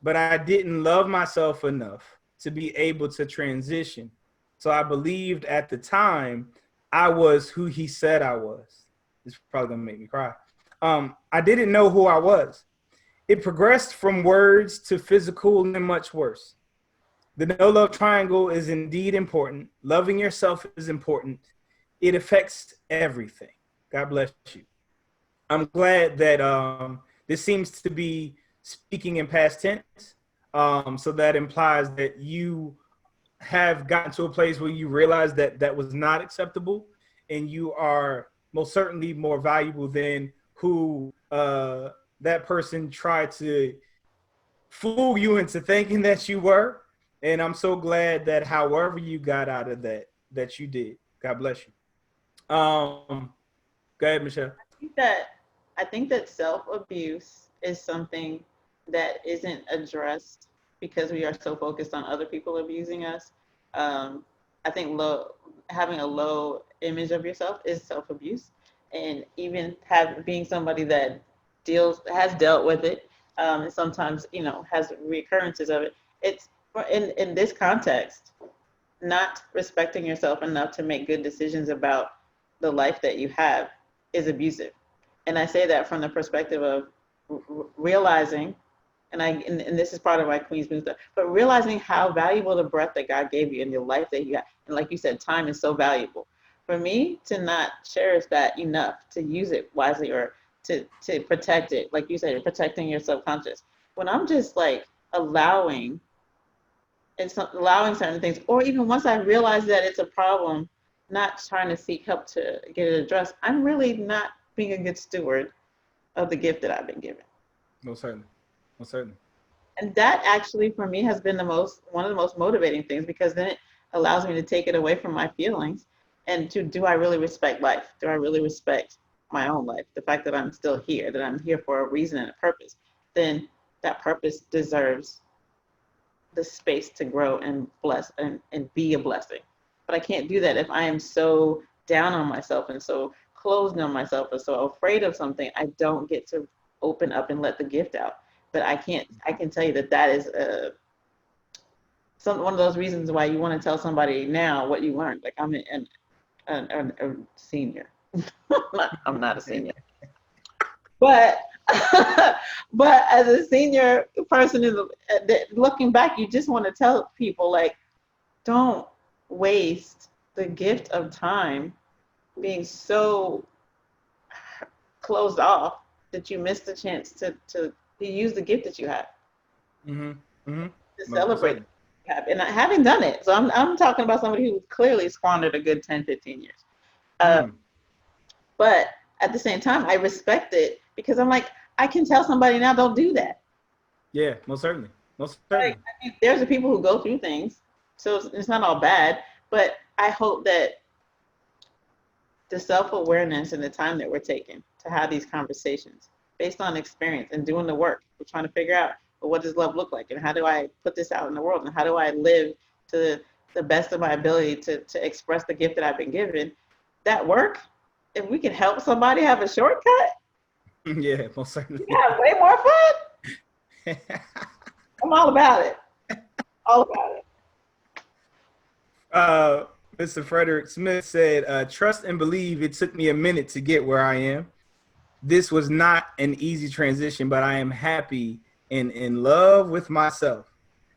but I didn't love myself enough to be able to transition. So I believed at the time I was who he said I was. It's probably gonna make me cry. I didn't know who I was. It progressed from words to physical and much worse. The no love triangle is indeed important. Loving yourself is important. It affects everything. God bless you. I'm glad that this seems to be speaking in past tense. So that implies that you have gotten to a place where you realize that that was not acceptable, and you are most certainly more valuable than who that person tried to fool you into thinking that you were. And I'm so glad that however you got out of that, that you did. God bless you. Go ahead, Michelle. think that I think that self abuse is something that isn't addressed because we are so focused on other people abusing us. I think having a low image of yourself is self abuse, and even being somebody that has dealt with it, and sometimes has recurrences of it. It's in this context, not respecting yourself enough to make good decisions about the life that you have is abusive. And I say that from the perspective of realizing, and this is part of my Queen's Moon stuff, but realizing how valuable the breath that God gave you and the life that you got. And like you said, time is so valuable. For me to not cherish that enough, to use it wisely or to protect it, like you said, protecting your subconscious. When I'm just like allowing certain things, or even once I realize that it's a problem, not trying to seek help to get it addressed, I'm really not being a good steward of the gift that I've been given. Most certainly. Most certainly. And that actually for me has been one of the most motivating things, because then it allows me to take it away from my feelings and to, do I really respect life? Do I really respect my own life? The fact that I'm still here, that I'm here for a reason and a purpose, then that purpose deserves the space to grow and bless and be a blessing. But I can't do that if I am so down on myself and so closed on myself and so afraid of something. I don't get to open up and let the gift out. But I can tell you that is one of those reasons why you want to tell somebody now what you learned. Like I'm a senior. I'm not a senior, but but as a senior person, looking back, you just want to tell people, like, don't waste the gift of time being so closed off that you miss the chance to use the gift that you have. Mm-hmm. Mm-hmm. To celebrate. And having done it, so I'm talking about somebody who clearly squandered a good 10, 15 years. But at the same time, I respect it, because I'm like, I can tell somebody now, don't do that. Yeah, most certainly. Most certainly. Like, I mean, there's the people who go through things, so it's not all bad. But I hope that the self-awareness and the time that we're taking to have these conversations based on experience and doing the work, we're trying to figure out, well, what does love look like, and how do I put this out in the world, and how do I live to the best of my ability to express the gift that I've been given. That work, if we can help somebody have a shortcut, yeah, most certainly. we have way more fun. I'm all about it. All about it. Mr. Frederick Smith said, trust and believe it took me a minute to get where I am. This was not an easy transition, but I am happy and in love with myself.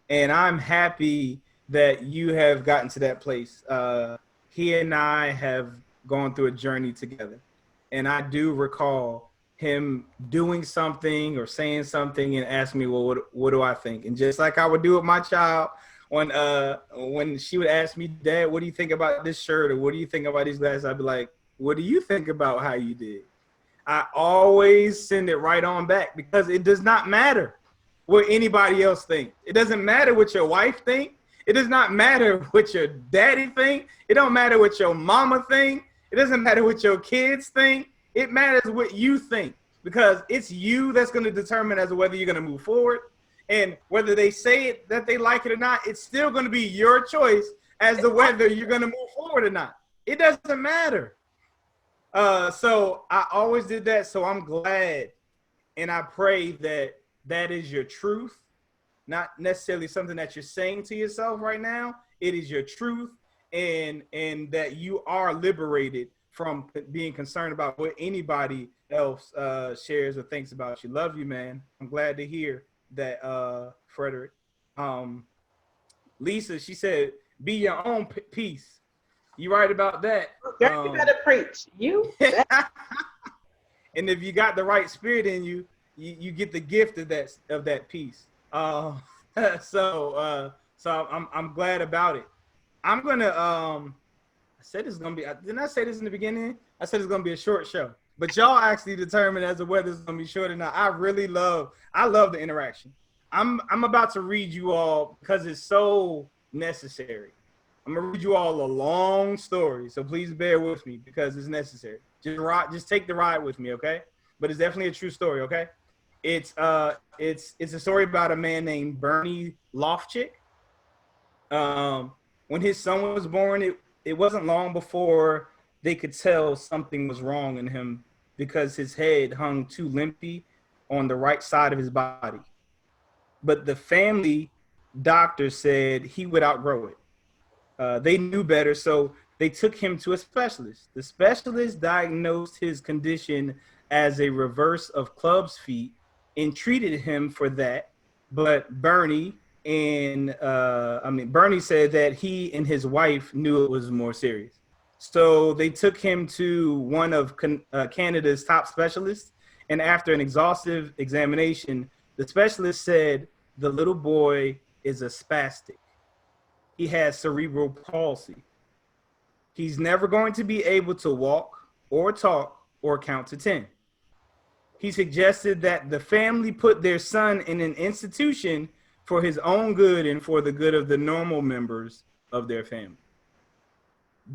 And I'm happy that you have gotten to that place. He and I have gone through a journey together. And I do recall him doing something or saying something and asking me, well, what do I think? And just like I would do with my child, when she would ask me, Dad, what do you think about this shirt? Or what do you think about these glasses? I'd be like, what do you think about how you did? I always send it right on back, because it does not matter what anybody else thinks. It doesn't matter what your wife think. It does not matter what your daddy think. It don't matter what your mama think. It doesn't matter what your kids think. It matters what you think, because it's you that's going to determine as to whether you're going to move forward. And whether they say it, that they like it or not, it's still going to be your choice as to whether you're going to move forward or not. It doesn't matter. So I always did that. So I'm glad, and I pray that that is your truth, not necessarily something that you're saying to yourself right now. It is your truth, and that you are liberated from being concerned about what anybody else shares or thinks about you. Love you, man. I'm glad to hear that, Frederick. Lisa, she said, be your own peace. You right about that. Girl, you better preach. You. And if you got the right spirit in you, you get the gift of that peace. So I'm glad about it. I'm gonna I said it's gonna be. Didn't I say this in the beginning? I said it's gonna be a short show, but y'all actually determine as to whether it's gonna be short or not. I love the interaction. I'm about to read you all, because it's so necessary. I'm gonna read you all a long story, so please bear with me, because it's necessary. Just take the ride with me, okay? But it's definitely a true story, okay? It's a story about a man named Bernie Lofchick. Um, when his son was born, it wasn't long before they could tell something was wrong in him because his head hung too limpy on the right side of his body. But the family doctor said he would outgrow it. They knew better, so they took him to a specialist. The specialist diagnosed his condition as a reverse of club's feet and treated him for that. But Bernie said that he and his wife knew it was more serious. So they took him to one of Canada's top specialists, and after an exhaustive examination, the specialist said the little boy is a spastic. He has cerebral palsy. He's never going to be able to walk or talk or count to 10. He suggested that the family put their son in an institution for his own good and for the good of the normal members of their family.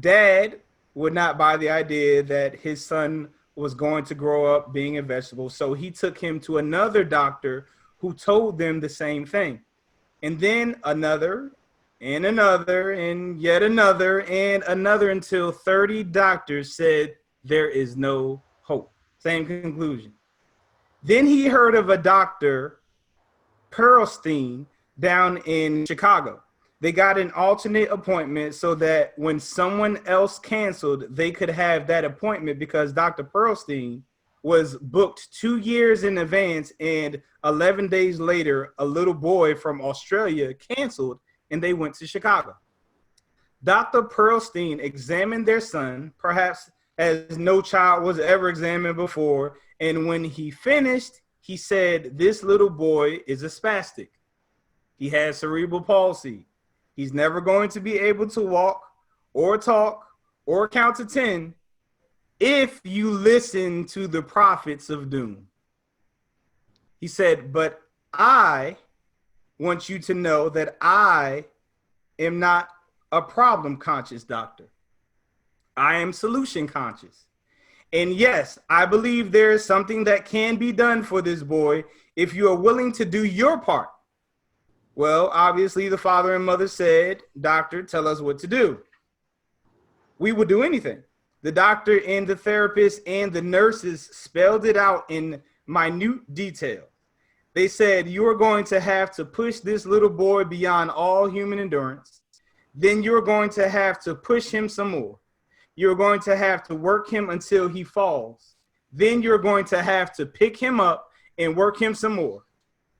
Dad would not buy the idea that his son was going to grow up being a vegetable, so he took him to another doctor who told them the same thing. And then another and another and yet another and another until 30 doctors said there is no hope. Same conclusion. Then he heard of a doctor, Perlstein, down in Chicago. They got an alternate appointment so that when someone else canceled, they could have that appointment because Dr. Perlstein was booked 2 years in advance, and 11 days later, a little boy from Australia canceled and they went to Chicago. Dr. Perlstein examined their son, perhaps as no child was ever examined before. And when he finished, he said, this little boy is a spastic. He has cerebral palsy. He's never going to be able to walk or talk or count to 10 if you listen to the prophets of doom. He said, but I want you to know that I am not a problem conscious doctor. I am solution conscious. And yes, I believe there is something that can be done for this boy if you are willing to do your part. Well, obviously the father and mother said, doctor, tell us what to do. We will do anything. The doctor and the therapist and the nurses spelled it out in minute detail. They said, you are going to have to push this little boy beyond all human endurance. Then you're going to have to push him some more. You're going to have to work him until he falls. Then you're going to have to pick him up and work him some more.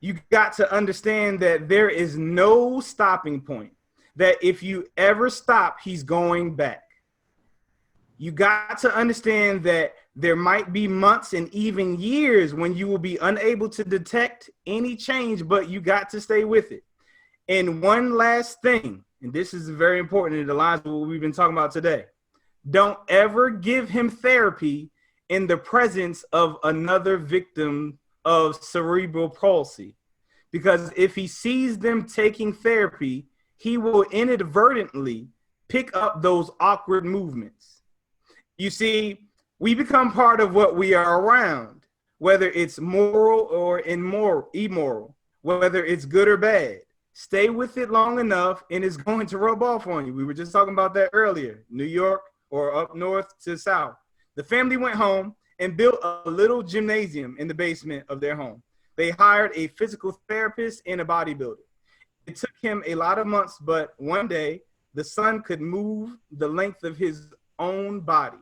You got to understand that there is no stopping point, that if you ever stop, he's going back. You got to understand that there might be months and even years when you will be unable to detect any change, but you got to stay with it. And one last thing, and this is very important, it aligns with what we've been talking about today. Don't ever give him therapy in the presence of another victim of cerebral palsy, because if he sees them taking therapy, he will inadvertently pick up those awkward movements. You see, we become part of what we are around, whether it's moral or immoral, whether it's good or bad. Stay with it long enough and it's going to rub off on you. We were just talking about that earlier, New York or up north to south. The family went home and built a little gymnasium in the basement of their home. They hired a physical therapist and a bodybuilder. It took him a lot of months, but one day the son could move the length of his own body.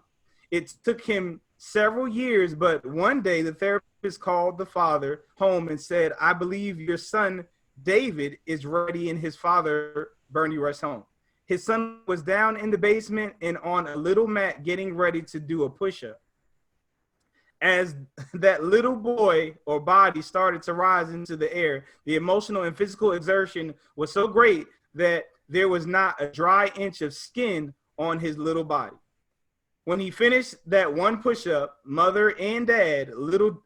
It took him several years, but one day the therapist called the father home and said, I believe your son, David, is ready, and his father, Bernie, rushed home. His son was down in the basement and on a little mat getting ready to do a push-up. As that little boy or body started to rise into the air, the emotional and physical exertion was so great that there was not a dry inch of skin on his little body. When he finished that one push-up, mother and dad, little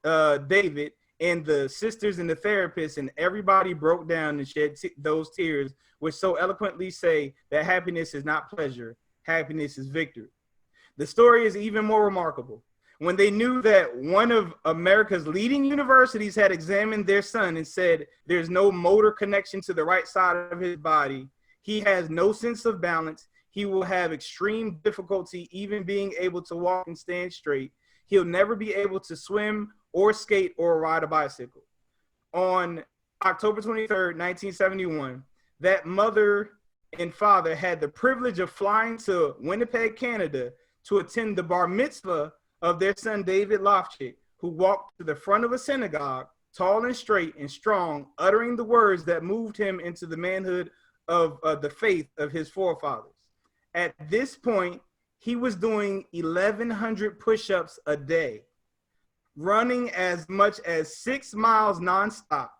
David, and the sisters and the therapist and everybody broke down and shed those tears, which so eloquently say that happiness is not pleasure, happiness is victory. The story is even more remarkable. when they knew that one of America's leading universities had examined their son and said there's no motor connection to the right side of his body, he has no sense of balance, he will have extreme difficulty even being able to walk and stand straight, he'll never be able to swim or skate or ride a bicycle. On October 23rd, 1971, that mother and father had the privilege of flying to Winnipeg, Canada to attend the bar mitzvah of their son, David Lofchick, who walked to the front of a synagogue, tall and straight and strong, uttering the words that moved him into the manhood of the faith of his forefathers. At this point, he was doing 1,100 push-ups a day, running as much as 6 miles nonstop,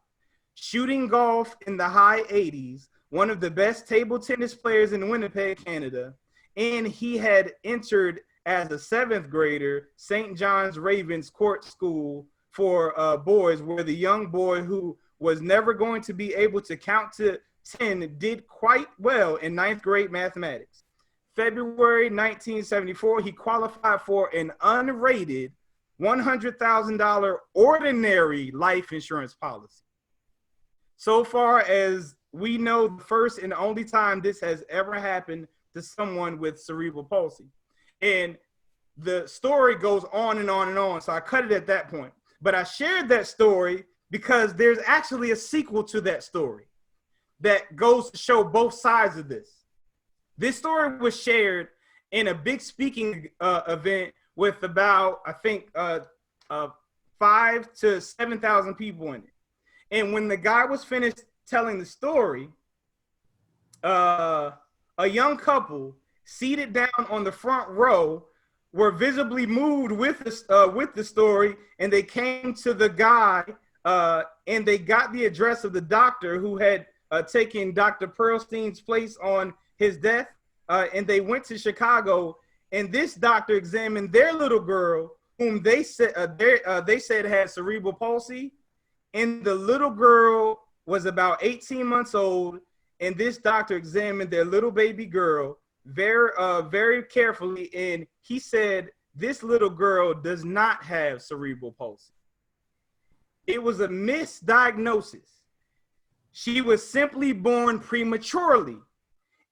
shooting golf in the high 80s, one of the best table tennis players in Winnipeg, Canada, and he had entered as a 7th grader St. John's Ravens Court School for boys, where the young boy who was never going to be able to count to 10 did quite well in 9th grade mathematics. February 1974, he qualified for an unrated $100,000 ordinary life insurance policy. So far as we know, the first and only time this has ever happened to someone with cerebral palsy. And the story goes on and on and on, so I cut it at that point. But I shared that story because there's actually a sequel to that story that goes to show both sides of this. This story was shared in a big speaking event with about, I think, 5,000 to 7,000 people in it. And when the guy was finished telling the story, a young couple seated down on the front row were visibly moved with the story, and they came to the guy and they got the address of the doctor who had taken Dr. Pearlstein's place on his death, and they went to Chicago, and this doctor examined their little girl, whom they said had cerebral palsy, and the little girl was about 18 months old, and this doctor examined their little baby girl very carefully, and he said this little girl does not have cerebral palsy. It was a misdiagnosis. She was simply born prematurely,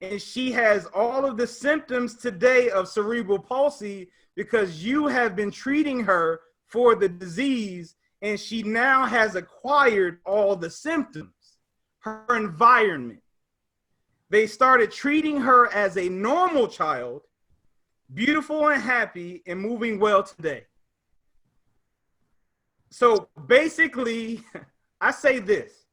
and she has all of the symptoms today of cerebral palsy because you have been treating her for the disease, and she now has acquired all the symptoms. Her environment. They started treating her as a normal child, beautiful and happy and moving well today. So basically, I say this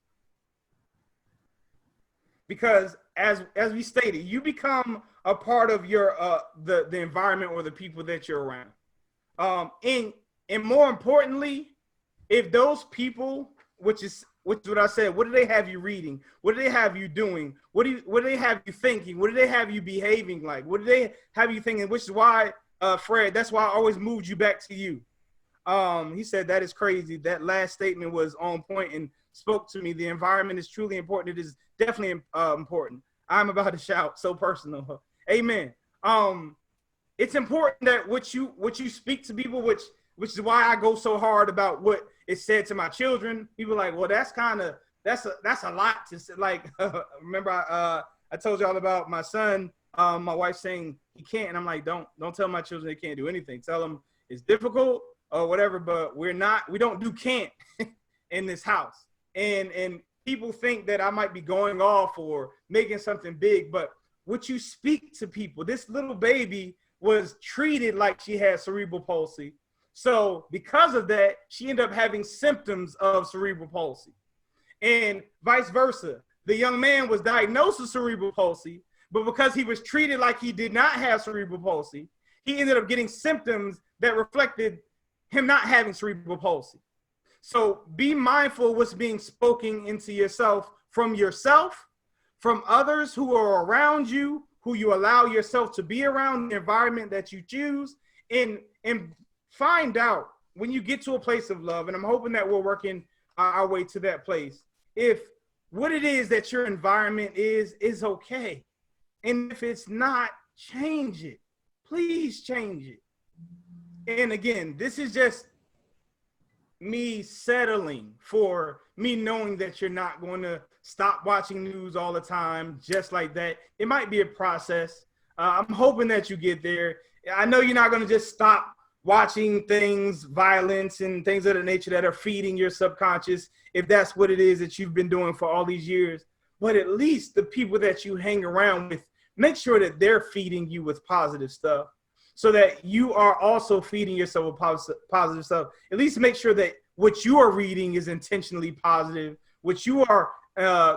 because as we stated, you become a part of your the environment or the people that you're around. And more importantly, if those people, which is what I said, what do they have you reading? What do they have you doing? What do they have you thinking? What do they have you behaving like? What do they have you thinking? Which is why, Fred, that's why I always moved you back to you. He said, that is crazy. That last statement was on point and spoke to me. The environment is truly important. It is definitely important. I'm about to shout, so personal. Amen. It's important that what you speak to people, which is why I go so hard about what is said to my children. People are like, well, that's a lot to say. Like, remember I told y'all about my son, my wife saying he can't, and I'm like, don't tell my children they can't do anything. Tell them it's difficult or whatever, but we don't do can't in this house. And people think that I might be going off or making something big, but what you speak to people, this little baby was treated like she had cerebral palsy. So because of that, she ended up having symptoms of cerebral palsy, and vice versa. The young man was diagnosed with cerebral palsy, but because he was treated like he did not have cerebral palsy, he ended up getting symptoms that reflected him not having cerebral palsy. So be mindful of what's being spoken into yourself, from others who are around you, who you allow yourself to be around, the environment that you choose, and find out when you get to a place of love, and I'm hoping that we're working our way to that place, if what it is that your environment is okay. And if it's not, change it. Please change it. And again, this is just me settling for me knowing that you're not going to stop watching news all the time just like that. It might be a process. I'm hoping that you get there. I know you're not going to just stop watching things, violence and things of the nature that are feeding your subconscious, if that's what it is that you've been doing for all these years. But at least the people that you hang around with, make sure that they're feeding you with positive stuff, so that you are also feeding yourself with positive stuff. At least make sure that what you are reading is intentionally positive. What you are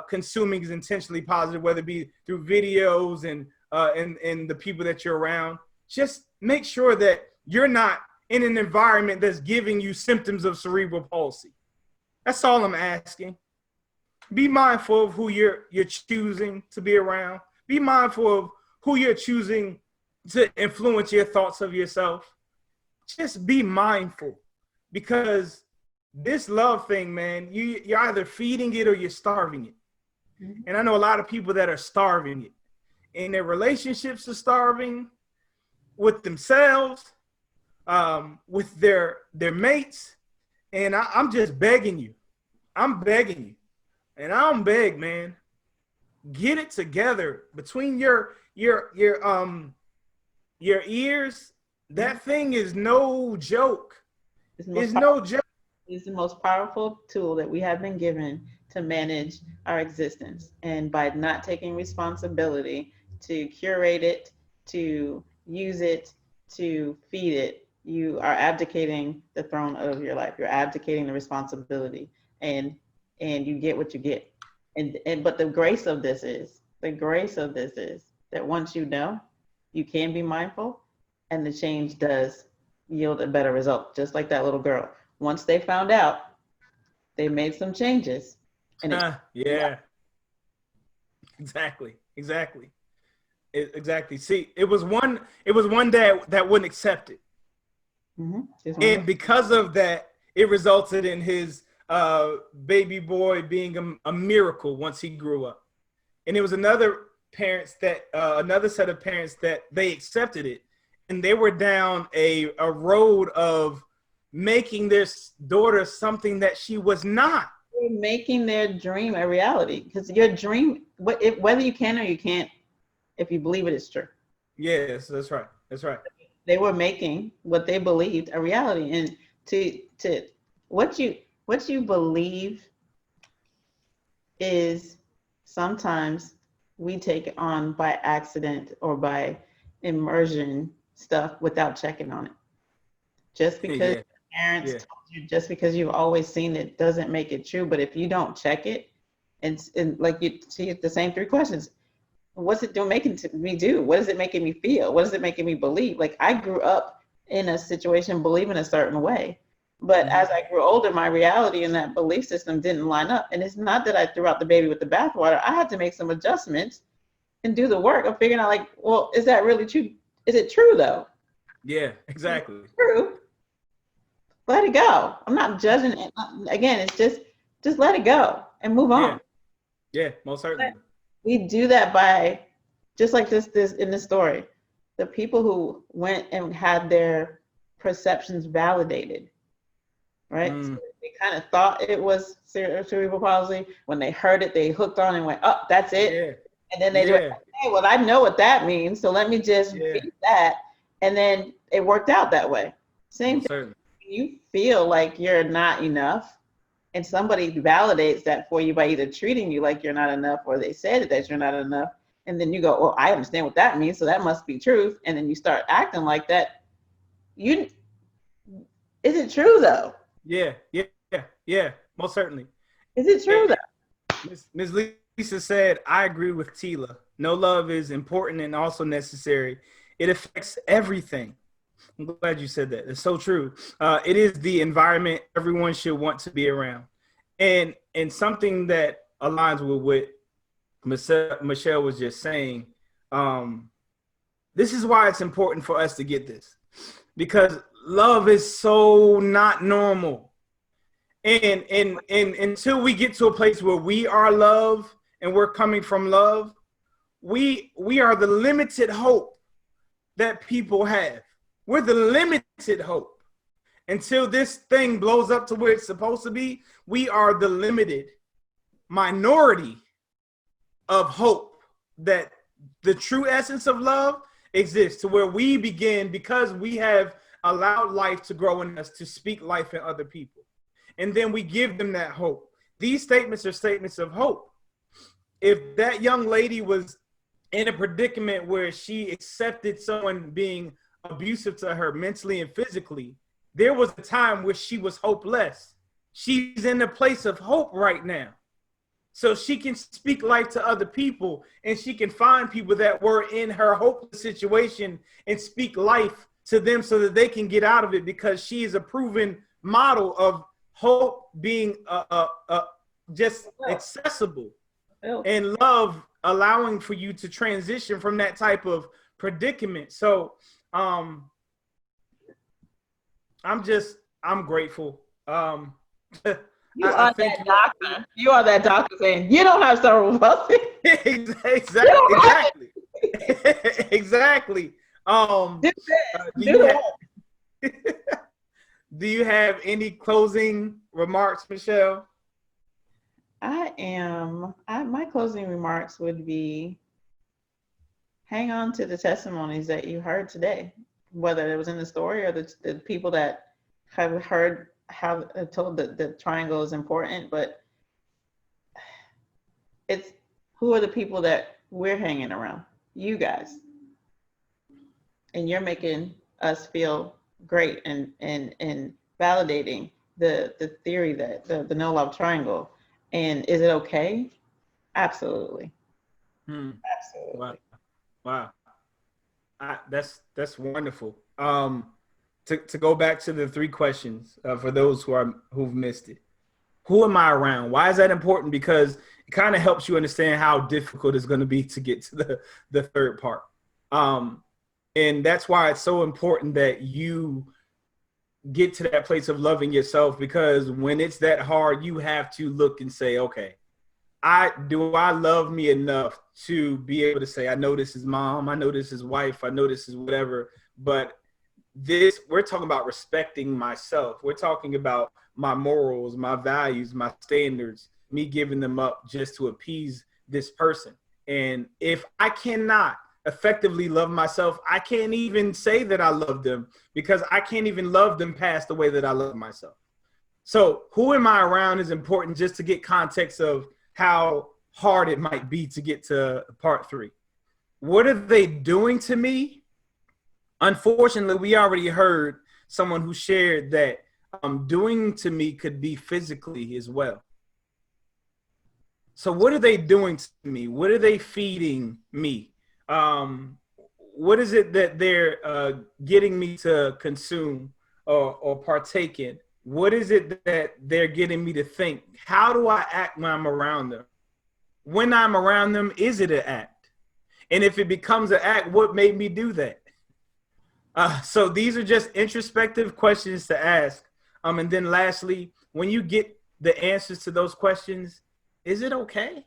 consuming is intentionally positive, whether it be through videos and the people that you're around. Just make sure that you're not in an environment that's giving you symptoms of cerebral palsy. That's all I'm asking. Be mindful of who you're choosing to be around. Be mindful of who you're choosing to influence your thoughts of yourself. Just be mindful, because this love thing, man, you're either feeding it or you're starving it. Mm-hmm. And I know a lot of people that are starving it, and their relationships are starving with themselves, with their mates. And I'm just begging you. I'm begging you. And I don't beg, man. Get it together between your ears. That thing is no joke. It's no joke. It's the most powerful tool that we have been given to manage our existence. And by not taking responsibility to curate it, to use it, to feed it, you are abdicating the throne of your life. You're abdicating the responsibility, and you get what you get. But the grace of this is that once you know, you can be mindful, and the change does yield a better result. Just like that little girl. Once they found out, they made some changes. And yeah, exactly. See, it was one dad that wouldn't accept it. Mm-hmm. And because of that, it resulted in his baby boy being a miracle once he grew up. And it was another set of parents that they accepted it, and they were down a road of making their daughter something that she was not. They're making their dream a reality, because your dream, whether you can or you can't, if you believe it, it's true. Yes, that's right. They were making what they believed a reality, and to what you believe is sometimes we take it on by accident or by immersion stuff without checking on it. Just because parents told you, just because you've always seen it, doesn't make it true. But if you don't check it, and like you see the same three questions, what's it making me do? What is it making me feel? What is it making me believe? Like, I grew up in a situation believing a certain way, but as I grew older, my reality and that belief system didn't line up. And it's not that I threw out the baby with the bathwater. I had to make some adjustments and do the work of figuring out, like, well, is that really true? Is it true though? Yeah, exactly. True. Let it go. I'm not judging it. Again, it's just let it go and move on. Yeah, most certainly. We do that by, just like this in this story, the people who went and had their perceptions validated, right? So they kind of thought it was cerebral palsy. When they heard it, they hooked on and went, oh, that's it. Yeah. And then they went, hey, well, I know what that means, so let me just beat that. And then it worked out that way. Same thing. You feel like you're not enough, and somebody validates that for you by either treating you like you're not enough, or they said that you're not enough, and then you go, well, I understand what that means, so that must be truth. And then you start acting like that. Is it true though? Yeah, most certainly. Is it true though? Ms. Lisa said, I agree with Tila. No, love is important and also necessary. It affects everything. I'm glad you said that. It's so true. It is the environment everyone should want to be around. And something that aligns with what Michelle was just saying, this is why it's important for us to get this. Because love is so not normal. And until we get to a place where we are love and we're coming from love, we are the limited hope that people have. We're the limited limited hope. Until this thing blows up to where it's supposed to be, we are the limited minority of hope that the true essence of love exists, to where we begin, because we have allowed life to grow in us, to speak life in other people. And then we give them that hope. These statements are statements of hope. If that young lady was in a predicament where she accepted someone being abusive to her mentally and physically, there was a time where she was hopeless. She's in a place of hope right now. So she can speak life to other people, and she can find people that were in her hopeless situation and speak life to them so that they can get out of it, because she is a proven model of hope being just accessible, and love allowing for you to transition from that type of predicament. So I'm grateful. You are that doctor. You are that doctor saying you don't have cerebral palsy. Exactly. Exactly. Do you have any closing remarks, Michelle? My closing remarks would be, hang on to the testimonies that you heard today, whether it was in the story or the people that have heard, have told that the triangle is important, but it's, who are the people that we're hanging around? You guys. And you're making us feel great and validating the theory that the no love triangle. And is it okay? Absolutely. Absolutely. Wow. That's wonderful. To go back to the three questions, for those who've missed it. Who am I around? Why is that important? Because it kind of helps you understand how difficult it's going to be to get to the third part. And that's why it's so important that you get to that place of loving yourself, because when it's that hard, you have to look and say, okay, do I love me enough to be able to say, I know this is mom, I know this is wife, I know this is whatever, but we're talking about respecting myself. We're talking about my morals, my values, my standards, me giving them up just to appease this person. And if I cannot effectively love myself, I can't even say that I love them, because I can't even love them past the way that I love myself. So who am I around is important, just to get context of how hard it might be to get to part 3. What are they doing to me? Unfortunately, we already heard someone who shared that doing to me could be physically as well. So what are they doing to me? What are they feeding me? What is it that they're getting me to consume or partake in? What is it that they're getting me to think? How do I act when I'm around them? When I'm around them, is it an act? And if it becomes an act, what made me do that? So these are just introspective questions to ask. And then lastly, when you get the answers to those questions, is it okay?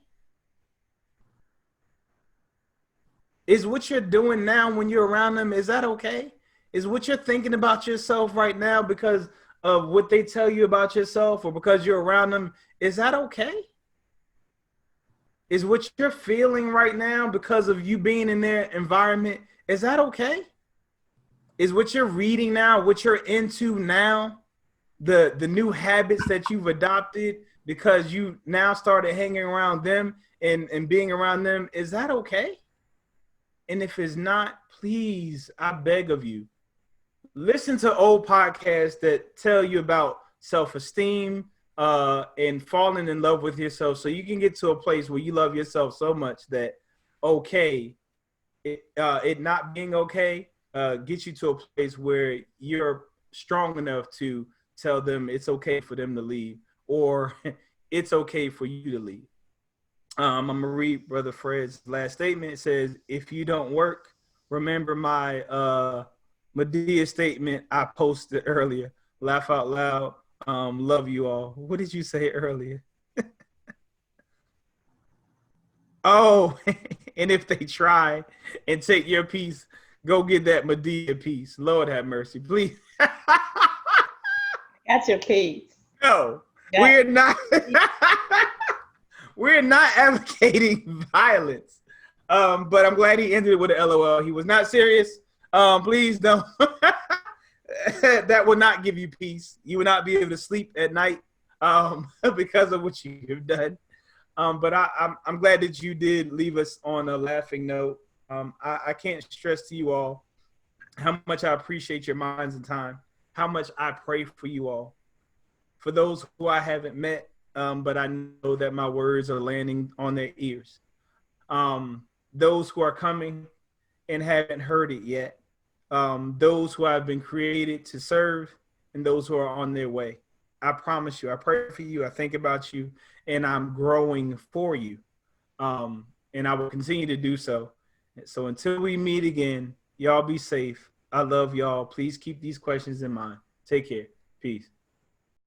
Is what you're doing now when you're around them, is that okay? Is what you're thinking about yourself right now because of what they tell you about yourself, or because you're around them, is that okay? Is what you're feeling right now because of you being in their environment, is that okay? Is what you're reading now, what you're into now, the new habits that you've adopted because you now started hanging around them and being around them, is that okay? And if it's not, please, I beg of you, listen to old podcasts that tell you about self-esteem and falling in love with yourself, so you can get to a place where you love yourself so much that it not being okay gets you to a place where you're strong enough to tell them it's okay for them to leave, or it's okay for you to leave. I'm going to read Brother Fred's last statement. It says, if you don't work, remember my Medea statement I posted earlier. Laugh out loud. Love you all. What did you say earlier? Oh, and if they try and take your piece, go get that Medea piece. Lord have mercy. Please. Got your piece. No, Got we're not. We're not advocating violence. But I'm glad he ended it with an LOL. He was not serious. Please don't. That will not give you peace. You will not be able to sleep at night because of what you have done. But I'm glad that you did leave us on a laughing note. I can't stress to you all how much I appreciate your minds and time, how much I pray for you all. For those who I haven't met, but I know that my words are landing on their ears. Those who are coming and haven't heard it yet, those who have been created to serve, and those who are on their way. I promise you, I pray for you, I think about you, and I'm growing for you. And I will continue to do so. So until we meet again, y'all be safe. I love y'all. Please keep these questions in mind. Take care. Peace.